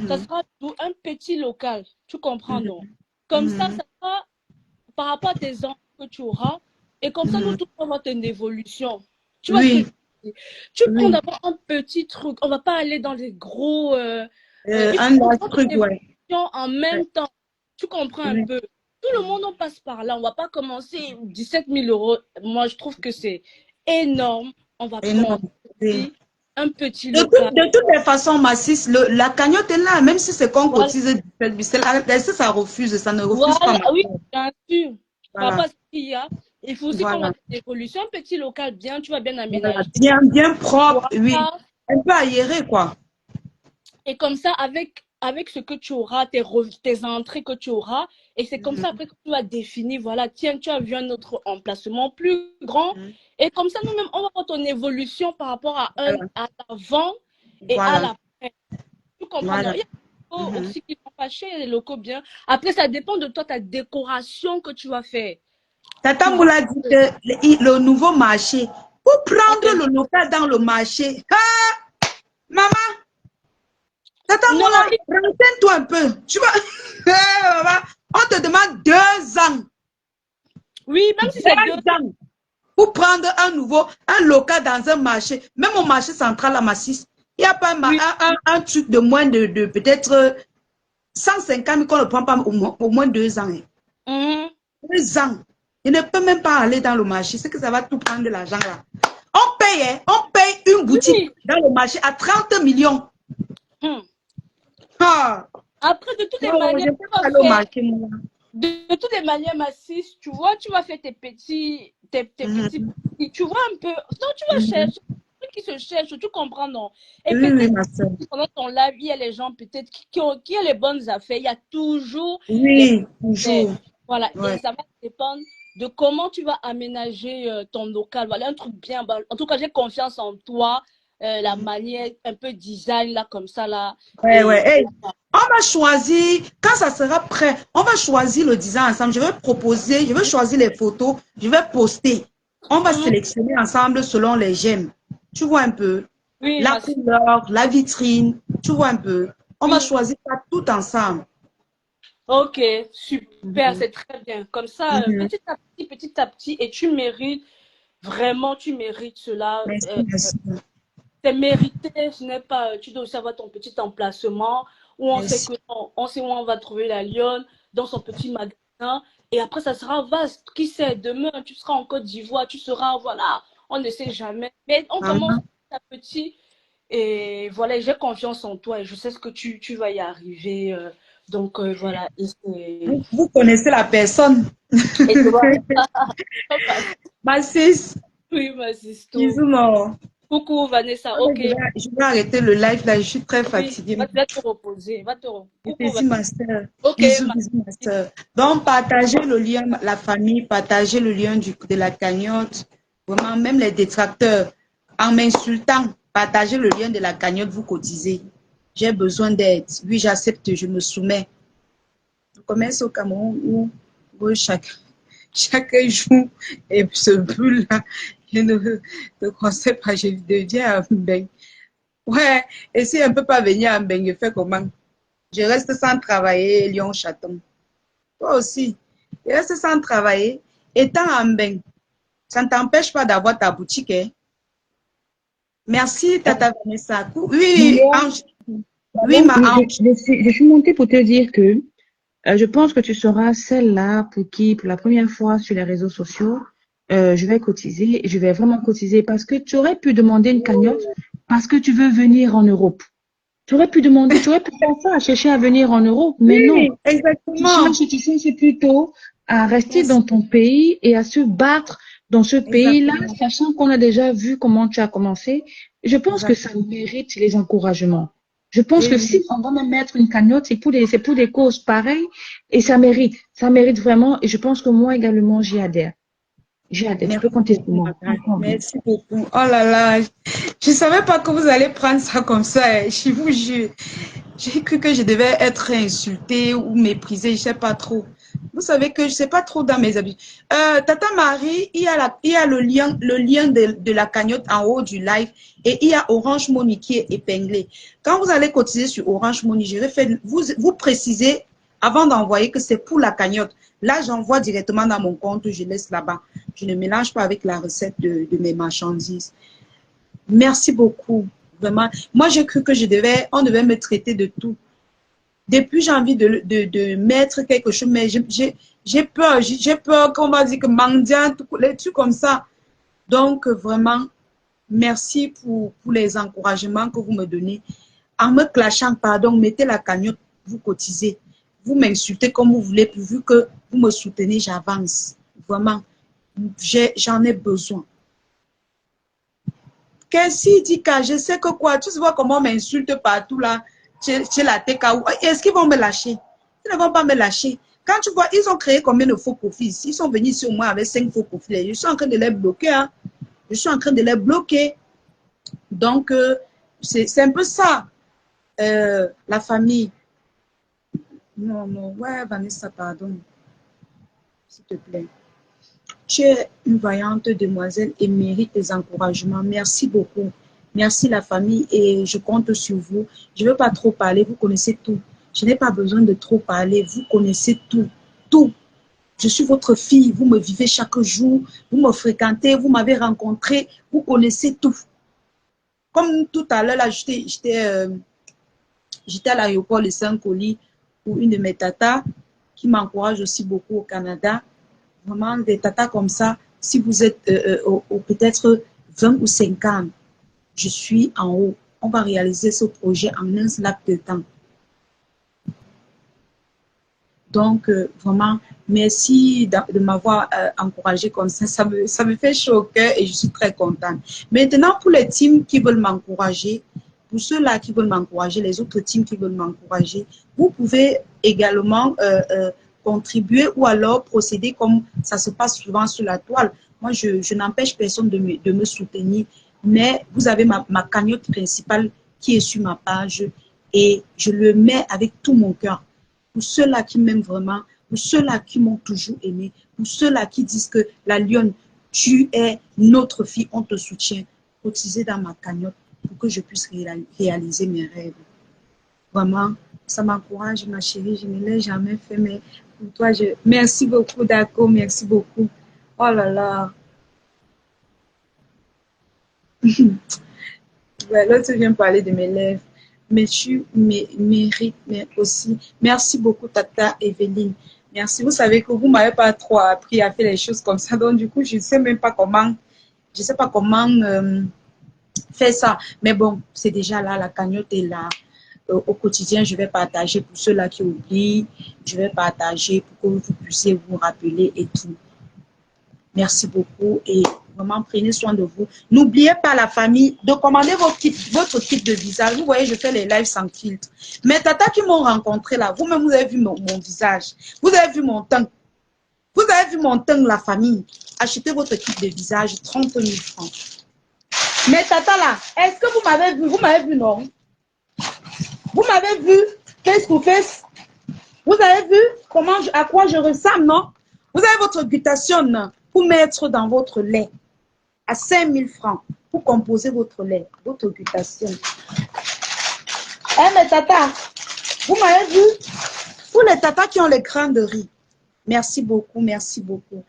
Ça sera tout un petit local. Tu comprends, non? Comme ça sera par rapport à tes enfants que tu auras. Et comme ça, nous tous, on va avoir une évolution. Tu vois ce que je veux dire? Tu prends d'abord un petit truc. On ne va pas aller dans les gros... un autre truc, ouais. En même temps. Tu comprends un peu? Tout le monde, on passe par là. On ne va pas commencer 17 000 euros. Moi, je trouve que c'est énorme. On va commencer un petit local. De toutes les façons, Massis, la cagnotte est là. Même si c'est qu'on cotise 17 000, ça refuse. Ça ne refuse pas. Oui, bien sûr. Par rapport à ce qu'il y a, il faut aussi qu'on ait des évolutions. Un petit local bien, tu vas bien aménager. Bien propre, oui. Un peu aéré, quoi. Et comme ça, avec ce que tu auras, tes entrées que tu auras, et c'est comme ça après que tu vas définir, voilà, tiens, tu as vu un autre emplacement plus grand, et comme ça, nous-mêmes, on va voir ton évolution par rapport à l'avant et à l'après. Tu comprends? Il y a des locaux aussi qui sont pas chers, les locaux bien. Après, ça dépend de toi, ta décoration que tu vas faire. Tata Moula dit que le nouveau marché, pour prendre le local dans le marché, maman, Tata Moula, renseigne-toi un peu. Tu vois, on te demande 2 ans. Oui, même si c'est 2 ans. Pour prendre un local dans un marché, même au marché central à Massis, il n'y a pas un truc de moins de peut-être 150 000 qu'on ne prend pas au moins 2 ans. 2 ans. Il ne peut même pas aller dans le marché. C'est que ça va tout prendre de l'argent là. On paye une boutique dans le marché à 30 millions. Après, de toutes les manières, Massis, tu vois, tu vas faire tes petits, tu vois un peu, non, tu vas chercher, qui se cherchent, tu comprends, non? Et peut-être, pendant ton live, il y a les gens, peut-être, qui ont les bonnes affaires, il y a toujours. Toujours. Voilà, et ça va dépendre de comment tu vas aménager ton local. Voilà, un truc bien. En tout cas, j'ai confiance en toi. La manière un peu design là comme ça là. Hey, on va choisir quand ça sera prêt, on va choisir le design ensemble. Je vais proposer, je vais choisir les photos, je vais poster. On va sélectionner ensemble selon les j'aime. Tu vois un peu la couleur, la vitrine, tu vois un peu. On va choisir ça tout ensemble. Ok, super, c'est très bien. Comme ça, petit à petit, et tu mérites, vraiment, tu mérites cela. C'est mérité, ce n'est pas, tu dois aussi avoir ton petit emplacement où on sait où on va trouver la lionne dans son petit magasin et après ça sera vaste. Qui sait, demain tu seras en Côte d'Ivoire, tu seras, voilà, on ne sait jamais. Mais on commence petit à petit et voilà, j'ai confiance en toi et je sais ce que tu vas y arriver. Donc voilà. Vous connaissez la personne. Massis. Oui, ma sister. Bisous, mon. Coucou, Vanessa. Ok. Je vais arrêter le live là, je suis très Oui, fatiguée. va te reposer. Coucou, Bisous, ma soeur. Ok, Bisous, ma... bisous, ma soeur. Donc, partagez le lien, la famille, partagez le lien de la cagnotte. Vraiment, même les détracteurs, en m'insultant, partagez le lien de la cagnotte, vous cotisez. J'ai besoin d'aide. Oui, j'accepte, je me soumets. Je commence au Cameroun où chaque jour, et ce bulle-là, je ne conseille pas, je deviens un beigne. Ouais, et si on ne peut pas venir en beigne, je fais comment? Je reste sans travailler, Lyon-Chaton. Toi aussi, je reste sans travailler. Étant en bain, ça ne t'empêche pas d'avoir ta boutique. Hein? Merci, Tata Vanessa. Oui, D'abord, Ange. Oui, d'abord, ma Ange. je suis montée pour te dire que je pense que tu seras celle-là pour qui, pour la première fois sur les réseaux sociaux, je vais cotiser, je vais vraiment cotiser parce que tu aurais pu demander une cagnotte parce que tu veux venir en Europe. Tu aurais pu demander, tu aurais pu faire ça, chercher à venir en Europe, mais non. Oui, exactement. Tu cherches plutôt à rester Merci. dans ton pays et à se battre dans ce pays-là, Exactement. sachant qu'on a déjà vu comment tu as commencé. Je pense que ça Exactement. mérite les encouragements. Je pense Oui, que oui. si on va même mettre une cagnotte, c'est pour des causes pareilles et ça mérite vraiment. Et je pense que moi également, j'y adhère. J'y adhère. Tu peux Merci compter sur beaucoup, moi. madame. Merci beaucoup. Oh là là, je ne savais pas que vous allez prendre ça comme ça. Hein. Je vous jure. J'ai cru que je devais être insultée ou méprisée, je ne sais pas trop. Vous savez que je ne sais pas trop dans mes habitudes. Tata Marie, il y a le lien de la cagnotte en haut du live et il y a Orange Money qui est épinglé. Quand vous allez cotiser sur Orange Money, je vais faire, vous précisez avant d'envoyer que c'est pour la cagnotte. Là, j'envoie directement dans mon compte, je laisse là-bas. Je ne mélange pas avec la recette de mes marchandises. Merci beaucoup. Vraiment. Moi, j'ai cru que on devait me traiter de tout. Depuis, j'ai envie de mettre quelque chose, mais j'ai peur qu'on va dire que mendiant, les trucs comme ça. Donc, vraiment, merci pour les encouragements que vous me donnez. En me clashant, pardon, mettez la cagnotte, vous cotisez. Vous m'insultez comme vous voulez, pourvu que vous me soutenez, j'avance. Vraiment, j'en ai besoin. Qu'est-ce dit que je sais que quoi, tu vois comment on m'insulte partout là, chez la TKO. Est-ce qu'ils vont me lâcher? Ils ne vont pas me lâcher. Quand tu vois, ils ont créé combien de faux profils? Ils sont venus ici au moins avec 5 faux profils. Je suis en train de les bloquer. Hein. Je suis en train de les bloquer. Donc, c'est un peu ça, la famille. Non, non, ouais, Vanessa, pardon. S'il te plaît. Tu es une vaillante demoiselle et mérite des encouragements. Merci beaucoup. Merci la famille et je compte sur vous. Je ne veux pas trop parler, vous connaissez tout. Je n'ai pas besoin de trop parler, vous connaissez tout. Tout. Je suis votre fille, vous me vivez chaque jour, vous me fréquentez, vous m'avez rencontré, vous connaissez tout. Comme tout à l'heure, là, j'étais à l'aéroport de Saint-Coly pour une de mes tatas qui m'encourage aussi beaucoup au Canada. Vraiment, des tatas comme ça, si vous êtes peut-être 20 ou 50, je suis en haut. On va réaliser ce projet en un laps de temps. Donc, vraiment, merci de m'avoir encouragé comme ça. Ça me fait chaud au cœur et je suis très contente. Maintenant, pour les teams qui veulent m'encourager, pour ceux-là qui veulent m'encourager, les autres teams qui veulent m'encourager, vous pouvez également contribuer ou alors procéder comme ça se passe souvent sur la toile. Moi, je n'empêche personne de me soutenir, mais vous avez ma cagnotte principale qui est sur ma page et je le mets avec tout mon cœur. Pour ceux-là qui m'aiment vraiment, pour ceux-là qui m'ont toujours aimé, pour ceux-là qui disent que la lionne, tu es notre fille, on te soutient, cotisez dans ma cagnotte pour que je puisse réaliser mes rêves. Vraiment, ça m'encourage, ma chérie, je ne l'ai jamais fait, mais pour toi, merci beaucoup, d'accord, merci beaucoup. Oh là là. Ouais, là, tu viens parler de mes lèvres. Mais tu mérites aussi. Merci beaucoup, Tata Evelyne. Merci. Vous savez que vous ne m'avez pas trop appris à faire les choses comme ça. Donc, du coup, je ne sais même pas comment, faire ça. Mais bon, c'est déjà là, la cagnotte est là. Au quotidien, je vais partager pour ceux-là qui oublient. Je vais partager pour que vous puissiez vous rappeler et tout. Merci beaucoup et Vraiment, prenez soin de vous. N'oubliez pas, la famille, de commander votre kit de visage. Vous voyez, je fais les lives sans filtre. Mes tatas qui m'ont rencontré là, vous-même, vous avez vu mon visage. Vous avez vu mon teint. Vous avez vu mon teint, la famille. Achetez votre kit de visage, 30 000 francs. Mes tatas là, est-ce que vous m'avez vu? Vous m'avez vu, non? Vous m'avez vu face to face? Vous avez vu à quoi je ressemble, non? Vous avez votre glutathione pour mettre dans votre lait à 5 000 francs pour composer votre lait, votre glutathione. Eh, mes tatas, vous m'avez vu? Pour les tatas qui ont les grains de riz, merci beaucoup, merci beaucoup.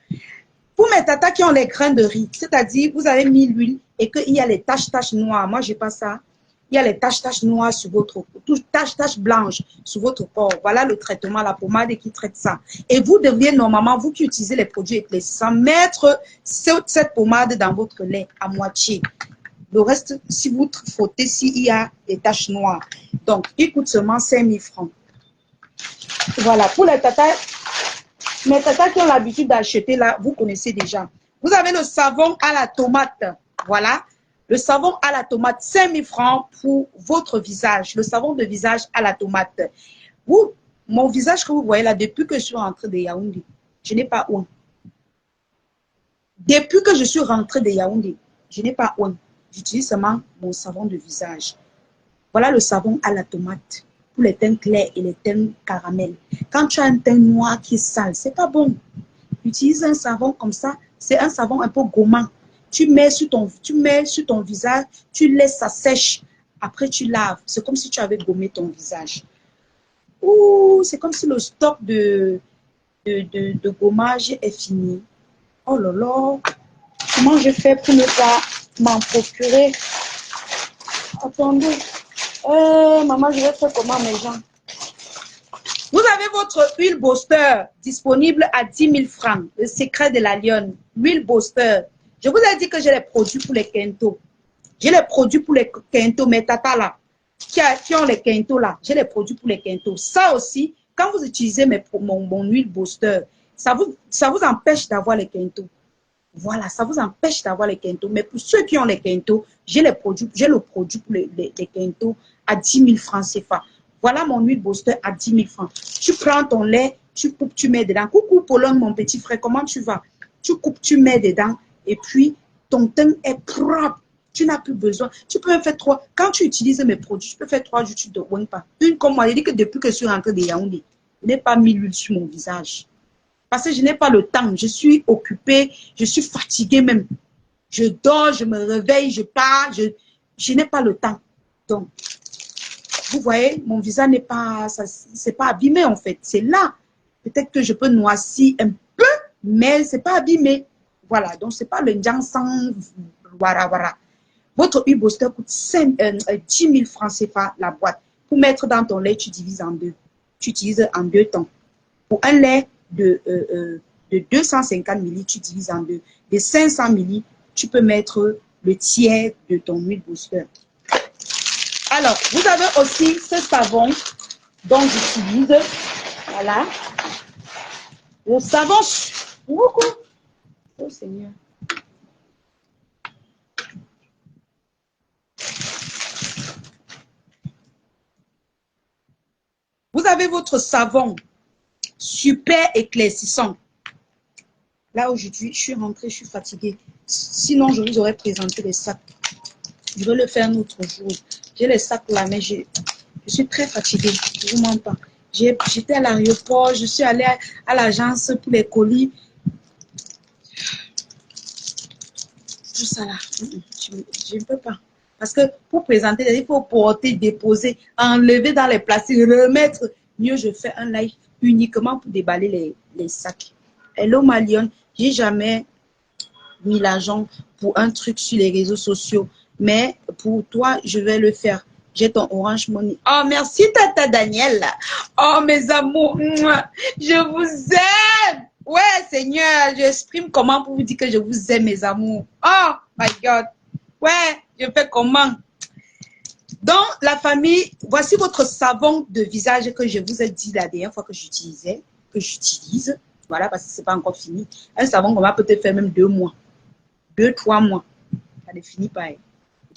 Pour mes tatas qui ont les grains de riz, c'est-à-dire vous avez mis l'huile et qu'il y a les taches noires, moi je n'ai pas ça. Il y a les taches noires sur votre taches blanches sur votre corps. Voilà le traitement, la pommade qui traite ça. Et vous devriez normalement, vous qui utilisez les produits éclaircissants, mettre cette pommade dans votre lait à moitié. Le reste, si vous frottez, s'il y a des taches noires. Donc, il coûte seulement 5 000 francs. Voilà, pour les tatas, mes tatas qui ont l'habitude d'acheter là, vous connaissez déjà. Vous avez le savon à la tomate. Voilà. Le savon à la tomate, 5 000 francs pour votre visage. Le savon de visage à la tomate. Vous, mon visage que vous voyez là, depuis que je suis rentrée de Yaoundé, je n'ai pas honte. Depuis que je suis rentrée de Yaoundé, je n'ai pas honte. J'utilise seulement mon savon de visage. Voilà le savon à la tomate pour les teints clairs et les teints caramel. Quand tu as un teint noir qui est sale, c'est pas bon. Utilise un savon comme ça. C'est un savon un peu gommant. Tu mets sur ton visage, tu laisses ça sèche. Après, tu laves. C'est comme si tu avais gommé ton visage. Ouh, c'est comme si le stock de gommage est fini. Oh là là. Comment je fais pour ne pas m'en procurer? Attendez. Maman, je vais faire comment, mes gens? Vous avez votre huile Booster disponible à 10 000 francs. Le secret de la lionne. Huile Booster. Je vous ai dit que j'ai les produits pour les quintaux. J'ai les produits pour les quintaux, mes tatas là, qui ont les quintaux là. J'ai les produits pour les quintaux. Ça aussi, quand vous utilisez mon huile Booster, ça vous empêche d'avoir les quintaux. Voilà, ça vous empêche d'avoir les quintaux. Mais pour ceux qui ont les quintaux, j'ai le produit pour les quintaux à 10 000 francs CFA. Voilà mon huile Booster à 10 000 francs. Tu prends ton lait, tu coupes, tu mets dedans. Coucou Paulin, mon petit frère, comment tu vas? Tu coupes, tu mets dedans. Et puis, ton teint est propre. Tu n'as plus besoin. Tu peux faire 3. Quand tu utilises mes produits, tu peux faire 3 jours, tu ne te vois pas. Une comme moi, je dis que depuis que je suis rentrée de Yaoundé, je n'ai pas mis l'huile sur mon visage. Parce que je n'ai pas le temps. Je suis occupée, je suis fatiguée même. Je dors, je me réveille, je pars. Je n'ai pas le temps. Donc, vous voyez, mon visage n'est pas, c'est pas abîmé en fait. C'est là. Peut-être que je peux noircir un peu, mais ce n'est pas abîmé. Voilà, donc ce n'est pas le Njang sans wara. Votre huile Booster coûte 10 000 francs CFA la boîte. Pour mettre dans ton lait, tu divises en deux. Tu utilises en 2 temps. Pour un lait de 250 ml, tu divises en 2. De 500 ml, tu peux mettre le tiers de ton huile Booster. Alors, vous avez aussi ce savon dont j'utilise. Voilà. Le savon. Beaucoup. Oh Seigneur. Vous avez votre savon super éclaircissant. Là aujourd'hui, je suis rentrée, je suis fatiguée. Sinon, je vous aurais présenté les sacs. Je vais le faire un autre jour. J'ai les sacs là, mais je suis très fatiguée. Je ne vous mens pas. J'étais à l'aéroport, je suis allée à l'agence pour les colis. Tout ça là, je ne peux pas. Parce que pour présenter, il faut porter, déposer, enlever dans les plastiques, remettre. Mieux, je fais un live uniquement pour déballer les sacs. Hello Malion, j'ai jamais mis l'argent pour un truc sur les réseaux sociaux. Mais pour toi, je vais le faire. J'ai ton Orange Money. Oh, merci Tata Daniel. Oh, mes amours, je vous aime. Ouais, Seigneur, j'exprime comment pour vous dire que je vous aime, mes amours. Oh, my God. Ouais, je fais comment? Dans la famille, voici votre savon de visage que je vous ai dit la dernière fois que j'utilisais, que j'utilise. Voilà, parce que ce n'est pas encore fini. Un savon qu'on va peut-être faire même 2 mois. 2-3 mois. Ça ne finit pas. Hein.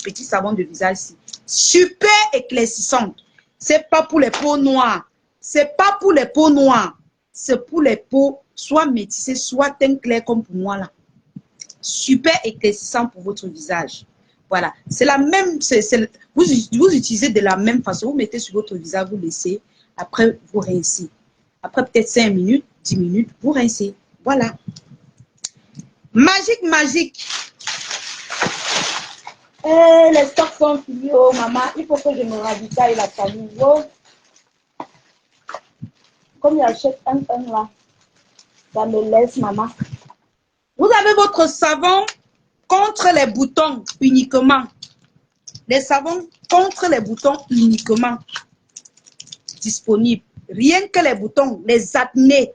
Petit savon de visage ici. Super éclaircissant. C'est pas pour les peaux noires. C'est pas pour les peaux noires. C'est pour les peaux soit métissées, soit teint clair comme pour moi là. Super éclaircissant pour votre visage. Voilà. C'est la même. Vous utilisez de la même façon. Vous mettez sur votre visage, vous laissez. Après, vous rincez. Après peut-être 5 minutes, 10 minutes, vous rincez. Voilà. Magique, magique. Les stocks sont finis, oh maman. Il faut que je me ravitaille la famille. Oh. Comme j'achète un là, ça me laisse, maman. Vous avez votre savon contre les boutons uniquement. Les savons contre les boutons uniquement disponibles. Rien que les boutons, les acnés.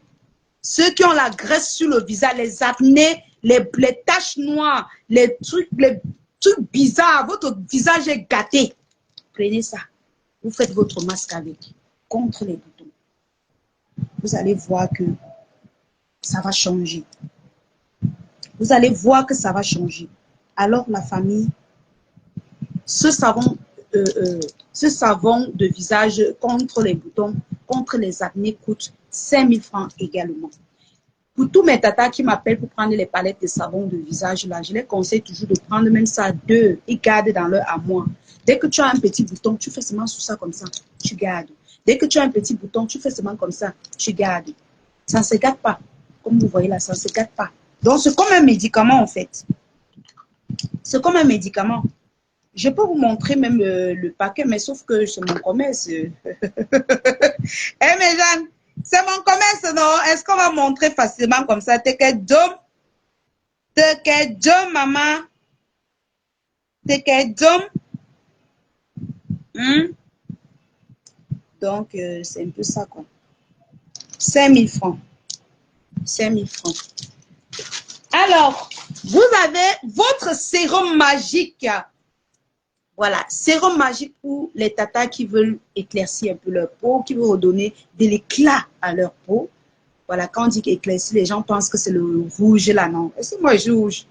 Ceux qui ont la graisse sur le visage, les acnés, les taches noires, les trucs bizarres. Votre visage est gâté. Prenez ça. Vous faites votre masque avec. Contre les boutons. Vous allez voir que ça va changer. Vous allez voir que ça va changer. Alors la famille, ce savon de visage contre les boutons, contre les acnés coûte 5 000 francs également. Pour tous mes tatas qui m'appellent pour prendre les palettes de savon de visage, là, je les conseille toujours de prendre même ça à 2 et garder dans leur armoire. Dès que tu as un petit bouton, tu fais seulement sur ça comme ça, tu gardes. Dès que tu as un petit bouton, tu fais seulement comme ça, tu gardes. Ça ne se gâte pas. Comme vous voyez là, ça ne se gâte pas. Donc, c'est comme un médicament en fait. C'est comme un médicament. Je peux vous montrer même le paquet, mais sauf que c'est mon commerce. Eh mes gens, c'est mon commerce, non? Est-ce qu'on va montrer facilement comme ça? T'es que dôme, maman. T'es que dôme. Donc, c'est un peu ça, quoi. 5 000 francs. 5 000 francs. Alors, vous avez votre sérum magique. Voilà, sérum magique pour les tatas qui veulent éclaircir un peu leur peau, qui veulent redonner de l'éclat à leur peau. Voilà, quand on dit éclaircir, les gens pensent que c'est le rouge là, non. Est-ce que moi je suis rouge?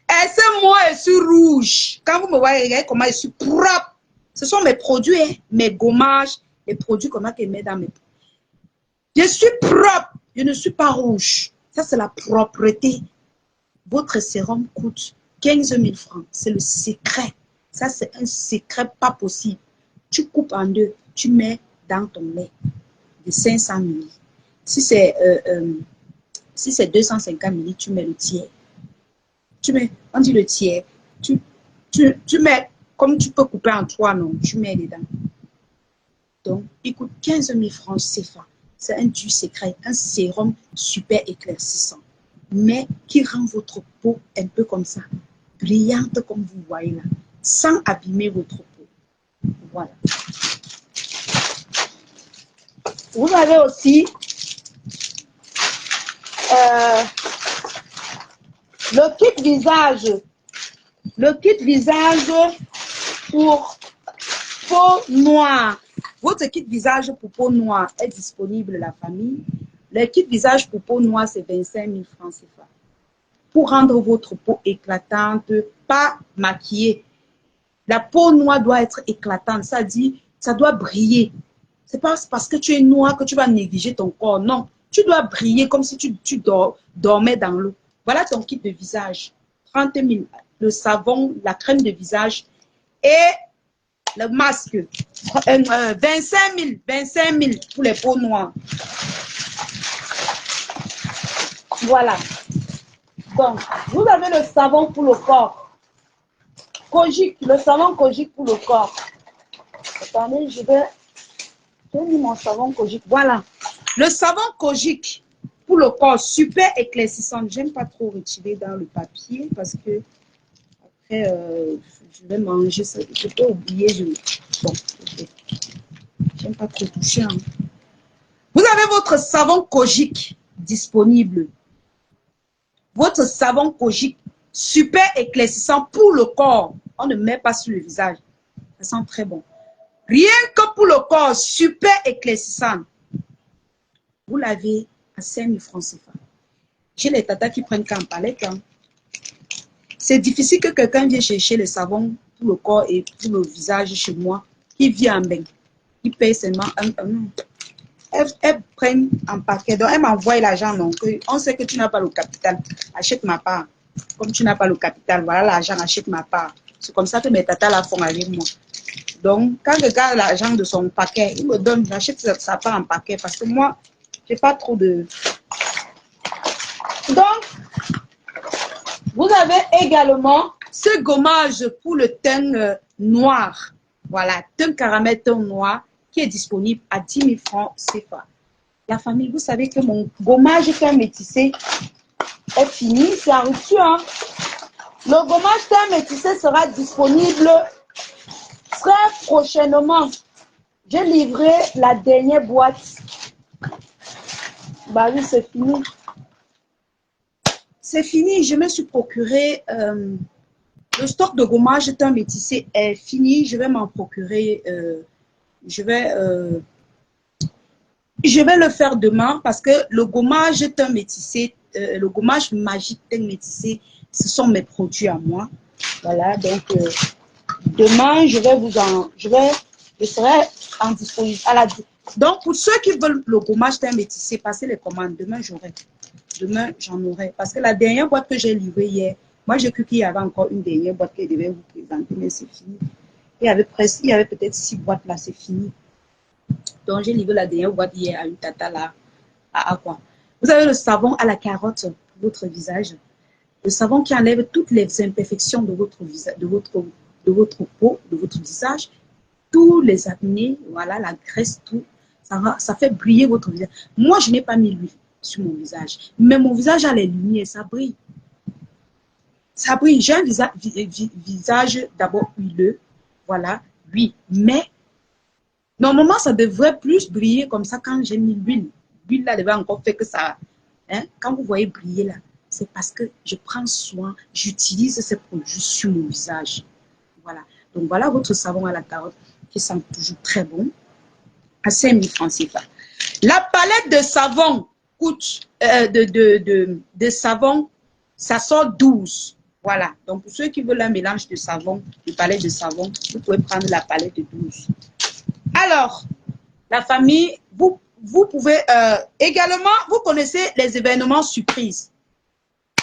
Est-ce que moi je suis rouge? Quand vous me voyez, regardez comment je suis propre. Ce sont mes produits, hein, mes gommages, les produits qu'on a qui mettent dans mes peaux. Je suis propre, je ne suis pas rouge. Ça, c'est la propreté. Votre sérum coûte 15 000 francs. C'est le secret. Ça, c'est un secret pas possible. Tu coupes en deux, tu mets dans ton lait de 500 ml. Si c'est 250 ml, tu mets le tiers. Tu mets, on dit le tiers. Tu mets, comme tu peux couper en 3, non, tu mets dedans. Donc, il coûte 15 000 francs CFA. C'est un du secret, un sérum super éclaircissant, mais qui rend votre peau un peu comme ça, brillante comme vous voyez là, sans abîmer votre peau. Voilà. Vous avez aussi le kit visage. Le kit visage pour peau noire. Votre kit visage pour peau noire est disponible, la famille. Le kit visage pour peau noire, c'est 25 000 francs CFA. Pour rendre votre peau éclatante, pas maquillée. La peau noire doit être éclatante, ça dit, ça doit briller. C'est pas parce que tu es noir que tu vas négliger ton corps, non. Tu dois briller comme si tu dormais dans l'eau. Voilà ton kit de visage. 30 000, le savon, la crème de visage et le masque. 25 000 pour les peaux noires. Voilà. Donc, vous avez le savon pour le corps. Kojic, le savon Kojic pour le corps. Attendez, j'ai mis mon savon Kojic. Voilà. Le savon Kojic pour le corps, super éclaircissant. J'aime pas trop retirer dans le papier parce que après, je vais manger ça. Je peux oublier. Bon, ok. J'aime pas trop toucher. Hein. Vous avez votre savon Kojic disponible. Votre savon Kojic, super éclaircissant pour le corps. On ne met pas sur le visage. Ça sent très bon. Rien que pour le corps, super éclaircissant. Vous l'avez à 5 000 francs CFA. J'ai les tatas qui prennent qu'en palette. Hein. C'est difficile que quelqu'un vienne chercher le savon pour le corps et pour le visage chez moi, qui vient en bain. Il paye seulement elles prennent en paquet. Donc, elles m'envoient l'argent. Donc, on sait que tu n'as pas le capital. Achète ma part. Comme tu n'as pas le capital, voilà l'argent, achète ma part. C'est comme ça que mes tatas la font avec moi. Donc, quand je garde l'argent de son paquet, il me donne, j'achète sa part en paquet parce que moi, j'ai pas trop de... Donc, vous avez également ce gommage pour le teint noir. Voilà, teint caramel, teint noir, qui est disponible à 10 000 francs CFA. La famille, vous savez que mon gommage teint métissé est fini, c'est en rupture. Hein? Le gommage teint métissé sera disponible très prochainement. J'ai livré la dernière boîte. Bah oui, c'est fini. C'est fini, je me suis procuré... le stock de gommage teint métissé est fini. Je vais m'en procurer. Je vais le faire demain parce que le gommage teint métissé, le gommage magique teint métissé, ce sont mes produits à moi. Voilà, donc demain, je serai en disposition. Donc, pour ceux qui veulent le gommage teint métissé, passez les commandes. Demain, j'en aurai. Parce que la dernière boîte que j'ai livrée hier, moi, j'ai cru qu'il y avait encore une dernière boîte que je devais vous présenter, mais c'est fini. Il y avait peut-être 6 boîtes là, c'est fini. Donc, j'ai livré la dernière boîte hier à une tata là, à quoi. Vous avez le savon à la carotte pour votre visage. Le savon qui enlève toutes les imperfections de votre visage, de votre peau, de votre visage. Tous les acnés, voilà, la graisse, tout. Ça fait briller votre visage. Moi, je n'ai pas mis l'huile sur mon visage. Mais mon visage a les lumières, ça brille. Ça brille. J'ai un visage d'abord huileux. Voilà, oui. Mais normalement, ça devrait plus briller comme ça quand j'ai mis l'huile. L'huile là devait encore faire que ça. Hein, quand vous voyez briller là, c'est parce que je prends soin, j'utilise ces produits sur mon visage. Voilà. Donc voilà votre savon à la carotte qui sent toujours très bon. À 5 000 francs CFA. La palette de savon coûte de savon, ça sort 12. Voilà. Donc pour ceux qui veulent un mélange de savon, de palette de savon, vous pouvez prendre la palette de 12. Alors, la famille, vous pouvez également, vous connaissez les événements surprises.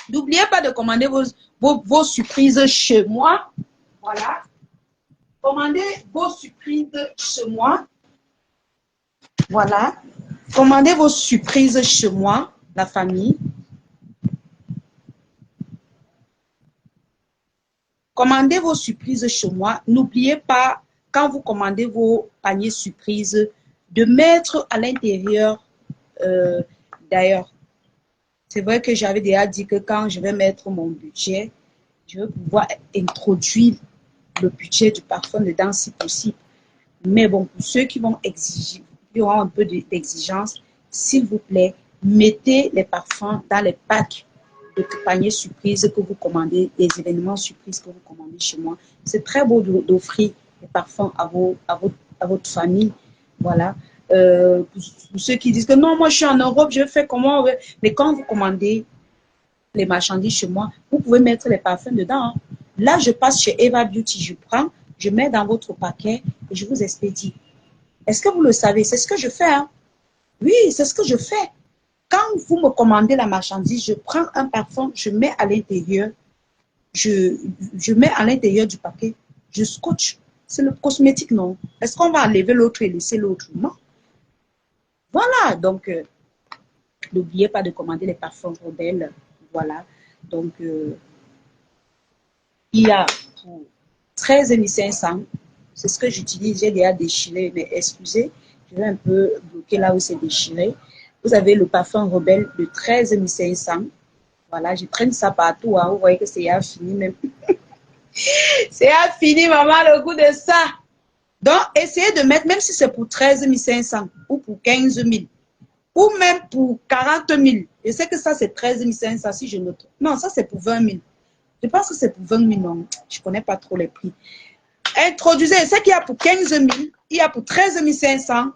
N'oubliez pas de commander vos surprises chez moi. Voilà. Commandez vos surprises chez moi. Voilà. Commandez vos surprises chez moi, la famille. Commandez vos surprises chez moi. N'oubliez pas, quand vous commandez vos paniers surprises, de mettre à l'intérieur, d'ailleurs, c'est vrai que j'avais déjà dit que quand je vais mettre mon budget, je vais pouvoir introduire le budget du parfum dedans si possible. Mais bon, pour ceux qui vont exiger, qui auront un peu d'exigence, s'il vous plaît, mettez les parfums dans les packs de paniers surprises que vous commandez, les événements surprises que vous commandez chez moi. C'est très beau d'offrir les parfums à votre famille. Voilà. Pour ceux qui disent que non, moi je suis en Europe, je fais comment? Mais quand vous commandez les marchandises chez moi, vous pouvez mettre les parfums dedans. Hein. Là, je passe chez Eva Beauty, je prends, je mets dans votre paquet et je vous expédie. Est-ce que vous le savez? C'est ce que je fais. Hein? Oui, c'est ce que je fais. Quand vous me commandez la marchandise, je prends un parfum, je mets à l'intérieur, je mets à l'intérieur du paquet, je scotche. C'est le cosmétique, non? Est-ce qu'on va enlever l'autre et laisser l'autre? Non. Voilà, donc, n'oubliez pas de commander les parfums rebelles. Voilà, donc, il y a pour 13 500, c'est ce que j'utilise, j'ai déjà déchiré, mais excusez, je vais un peu bloquer là où c'est déchiré. Vous avez le parfum rebelle de 13 500. Voilà, je traîne ça partout. Hein. Vous voyez que c'est fini même. C'est fini, maman, le goût de ça. Donc, essayez de mettre, même si c'est pour 13 500 ou pour 15 000 ou même pour 40 000. Je sais que ça, c'est 13 500 si je note. Non, ça, c'est pour 20 000. Je pense que c'est pour 20 000. Non, je ne connais pas trop les prix. Introduisez, c'est qu'il y a pour 15 000, il y a pour 13 500,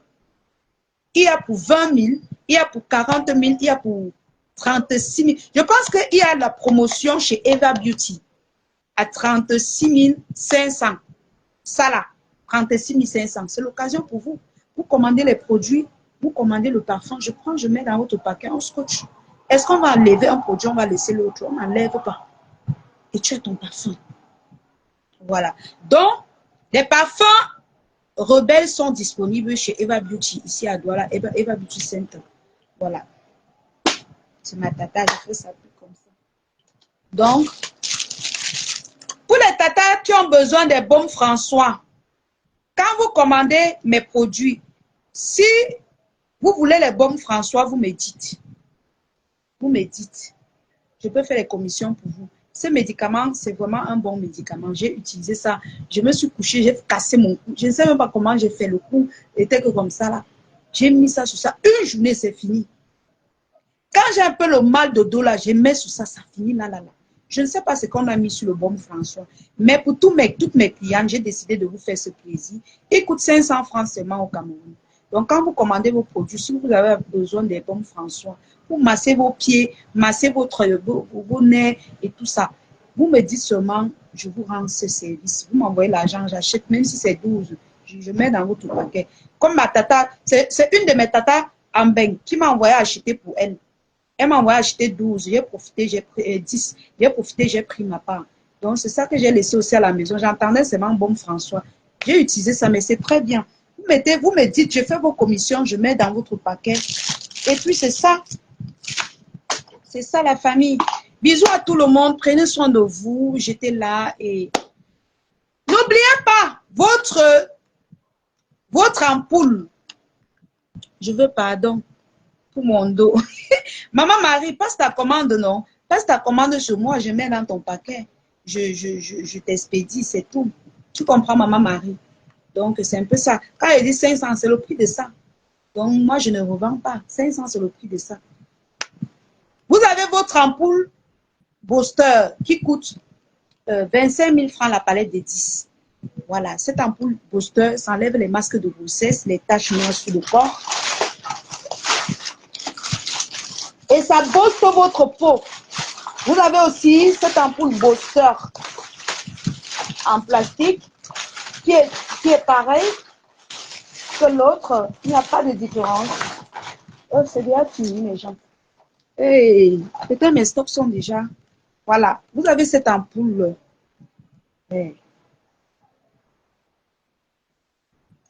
il y a pour 20 000, il y a pour 40 000, il y a pour 36 000. Je pense qu'il y a la promotion chez Eva Beauty. à 36 500. Ça là, 36 500. C'est l'occasion pour vous. Vous commandez les produits, vous commandez le parfum. Je prends, je mets dans votre paquet, on scotch. Est-ce qu'on va enlever un produit, on va laisser l'autre? On n'enlève pas. Et tu as ton parfum. Voilà. Donc, les parfums rebelles sont disponibles chez Eva Beauty, ici à Douala, Eva Beauty Center. Voilà. C'est ma tata, je fais ça comme ça. Donc, pour les tatas qui ont besoin des baumes François, quand vous commandez mes produits, si vous voulez les baumes François, vous me dites. Vous me dites. Je peux faire les commissions pour vous. Ce médicament, c'est vraiment un bon médicament. J'ai utilisé ça. Je me suis couchée, j'ai cassé mon cou. Je ne sais même pas comment j'ai fait. Le cou était que comme ça là. J'ai mis ça sur ça. Une journée, c'est fini. Quand j'ai un peu le mal de dos là, je mets sur ça, ça finit là. Je ne sais pas ce qu'on a mis sur le baume François. Mais pour toutes mes clientes, j'ai décidé de vous faire ce plaisir. Il coûte 500 francs seulement au Cameroun. Donc, quand vous commandez vos produits, si vous avez besoin des baumes François, pour masser vos pieds, masser vos nez et tout ça, vous me dites seulement, je vous rends ce service. Vous m'envoyez l'argent, j'achète, même si c'est 12, je mets dans votre paquet. Comme ma tata, c'est une de mes tatas en Beng qui m'a envoyé acheter pour elle. Elle m'a envoyé acheter 12, j'ai profité, j'ai pris 10, j'ai profité, j'ai pris ma part. Donc, c'est ça que j'ai laissé aussi à la maison. J'entendais seulement baume François. J'ai utilisé ça, mais c'est très bien. Vous me dites, je fais vos commissions, je mets dans votre paquet. Et puis, c'est ça. C'est ça, la famille. Bisous à tout le monde. Prenez soin de vous. J'étais là. Et n'oubliez pas votre ampoule. Je veux pardon pour mon dos. Maman Marie, passe ta commande, non? Passe ta commande sur moi. Je mets dans ton paquet. Je t'expédie, c'est tout. Tu comprends, Maman Marie? Donc, c'est un peu ça. Quand elle dit 500, c'est le prix de ça. Donc, moi, je ne revends pas. 500, c'est le prix de ça. Vous avez votre ampoule Booster qui coûte 25 000 francs la palette de 10. Voilà, cette ampoule Booster, ça enlève les masques de grossesse, les taches noires sur le corps. Et ça booste votre peau. Vous avez aussi cette ampoule Booster en plastique qui est pareil que l'autre. Il n'y a pas de différence. Oh, c'est bien fini, les gens. Hey, peut-être mes stocks sont déjà. Voilà, vous avez cette ampoule. Hey.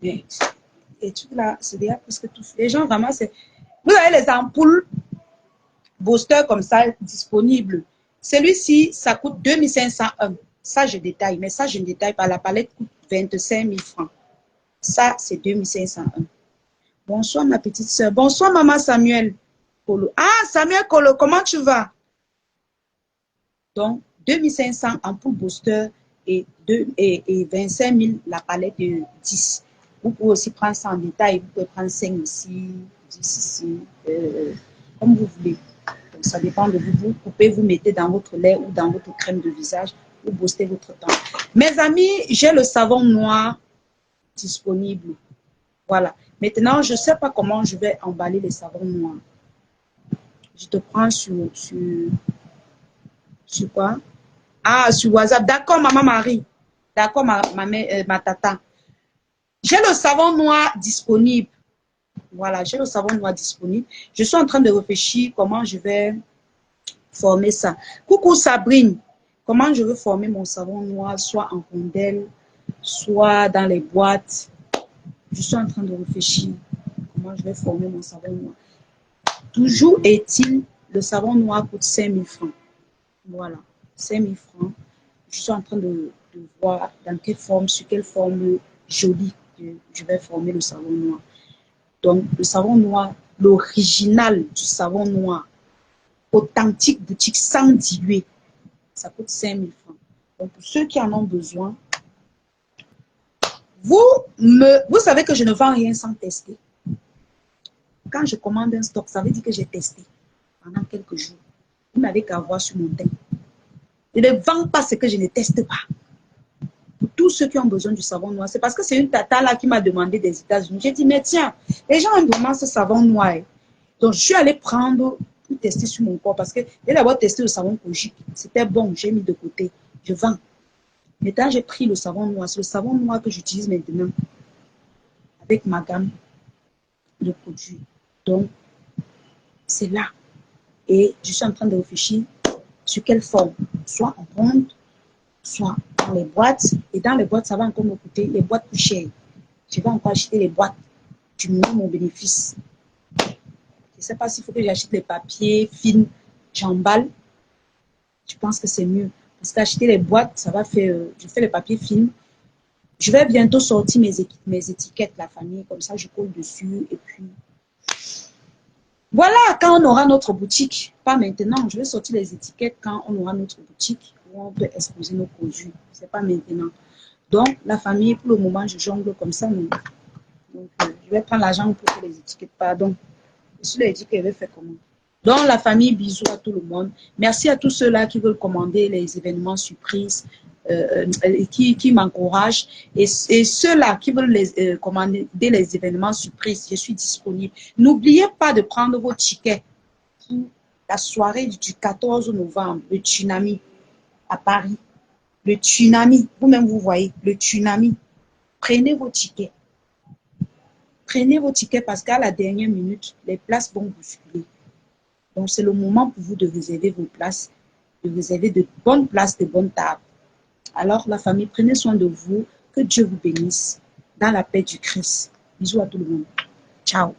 Hey. Et tout là, c'est déjà presque tout. Les gens vraiment, c'est. Vous avez les ampoules Booster comme ça disponibles. Celui-ci, ça coûte 2501. Ça, je détaille, mais ça, je ne détaille pas. La palette coûte 25 000 francs. Ça, c'est 2501. Bonsoir, ma petite soeur. Bonsoir, maman Samuel Kolo. Ah, Samuel Kolo, comment tu vas? Donc, 2500 ampoules Booster et 25 000 la palette de 10. Vous pouvez aussi prendre ça en détail. Vous pouvez prendre 5 ici, 10 ici, comme vous voulez. Donc, ça dépend de vous. Vous coupez, vous mettez dans votre lait ou dans votre crème de visage. Vous boostez votre temps. Mes amis, j'ai le savon noir disponible. Voilà. Maintenant, je ne sais pas comment je vais emballer les savons noirs. Je te prends sur quoi? Ah, sur WhatsApp. D'accord, maman Marie. D'accord, ma tata. J'ai le savon noir disponible. Voilà, j'ai le savon noir disponible. Je suis en train de réfléchir comment je vais former ça. Coucou Sabrine. Comment je veux former mon savon noir, soit en rondelle, soit dans les boîtes. Je suis en train de réfléchir comment je vais former mon savon noir. Toujours est-il, le savon noir coûte 5 000 francs. Voilà, 5 000 francs. Je suis en train de voir dans quelle forme, sur quelle forme jolie je vais former le savon noir. Donc, le savon noir, l'original du savon noir, authentique boutique sans diluer, ça coûte 5 000 francs. Donc, pour ceux qui en ont besoin, vous savez que je ne vends rien sans tester. Quand je commande un stock, ça veut dire que j'ai testé pendant quelques jours. Vous n'avez qu'à voir sur mon teint. Je ne vends pas ce que je ne teste pas. Pour tous ceux qui ont besoin du savon noir, c'est parce que c'est une tata là qui m'a demandé des États-Unis. J'ai dit, mais tiens, les gens aiment vraiment ce savon noir. Donc, je suis allée prendre pour tester sur mon corps parce que j'ai d'abord testé le savon Kojic. C'était bon, j'ai mis de côté. Je vends. Maintenant, j'ai pris le savon noir. C'est le savon noir que j'utilise maintenant avec ma gamme de produits. Donc, c'est là. Et je suis en train de réfléchir sur quelle forme. Soit en ronde, soit dans les boîtes. Et dans les boîtes, ça va encore me coûter les boîtes plus chères. Je vais encore acheter les boîtes. Tu me donnes mon bénéfice. Je ne sais pas s'il faut que j'achète les papiers films. J'emballe. Je pense que c'est mieux. Parce qu'acheter les boîtes, ça va faire... je fais les papiers films. Je vais bientôt sortir mes étiquettes, la famille. Comme ça, je colle dessus. Et puis... Voilà, quand on aura notre boutique. Pas maintenant. Je vais sortir les étiquettes quand on aura notre boutique. Où on peut exposer nos produits. Ce n'est pas maintenant. Donc, la famille, pour le moment, je jongle comme ça. Donc, je vais prendre l'argent pour que les étiquettes. Pardon. Je suis dit qu'elle va faire comment. Donc, la famille, bisous à tout le monde. Merci à tous ceux-là qui veulent commander les événements surprises, qui m'encouragent. Et ceux-là qui veulent commander les événements surprises, je suis disponible. N'oubliez pas de prendre vos tickets pour la soirée du 14 novembre, le tsunami à Paris. Le tsunami, vous-même vous voyez, le tsunami. Prenez vos tickets. Prenez vos tickets parce qu'à la dernière minute, les places vont bousculer. Donc, c'est le moment pour vous de réserver vos places, de réserver de bonnes places, de bonnes tables. Alors, la famille, prenez soin de vous. Que Dieu vous bénisse dans la paix du Christ. Bisous à tout le monde. Ciao.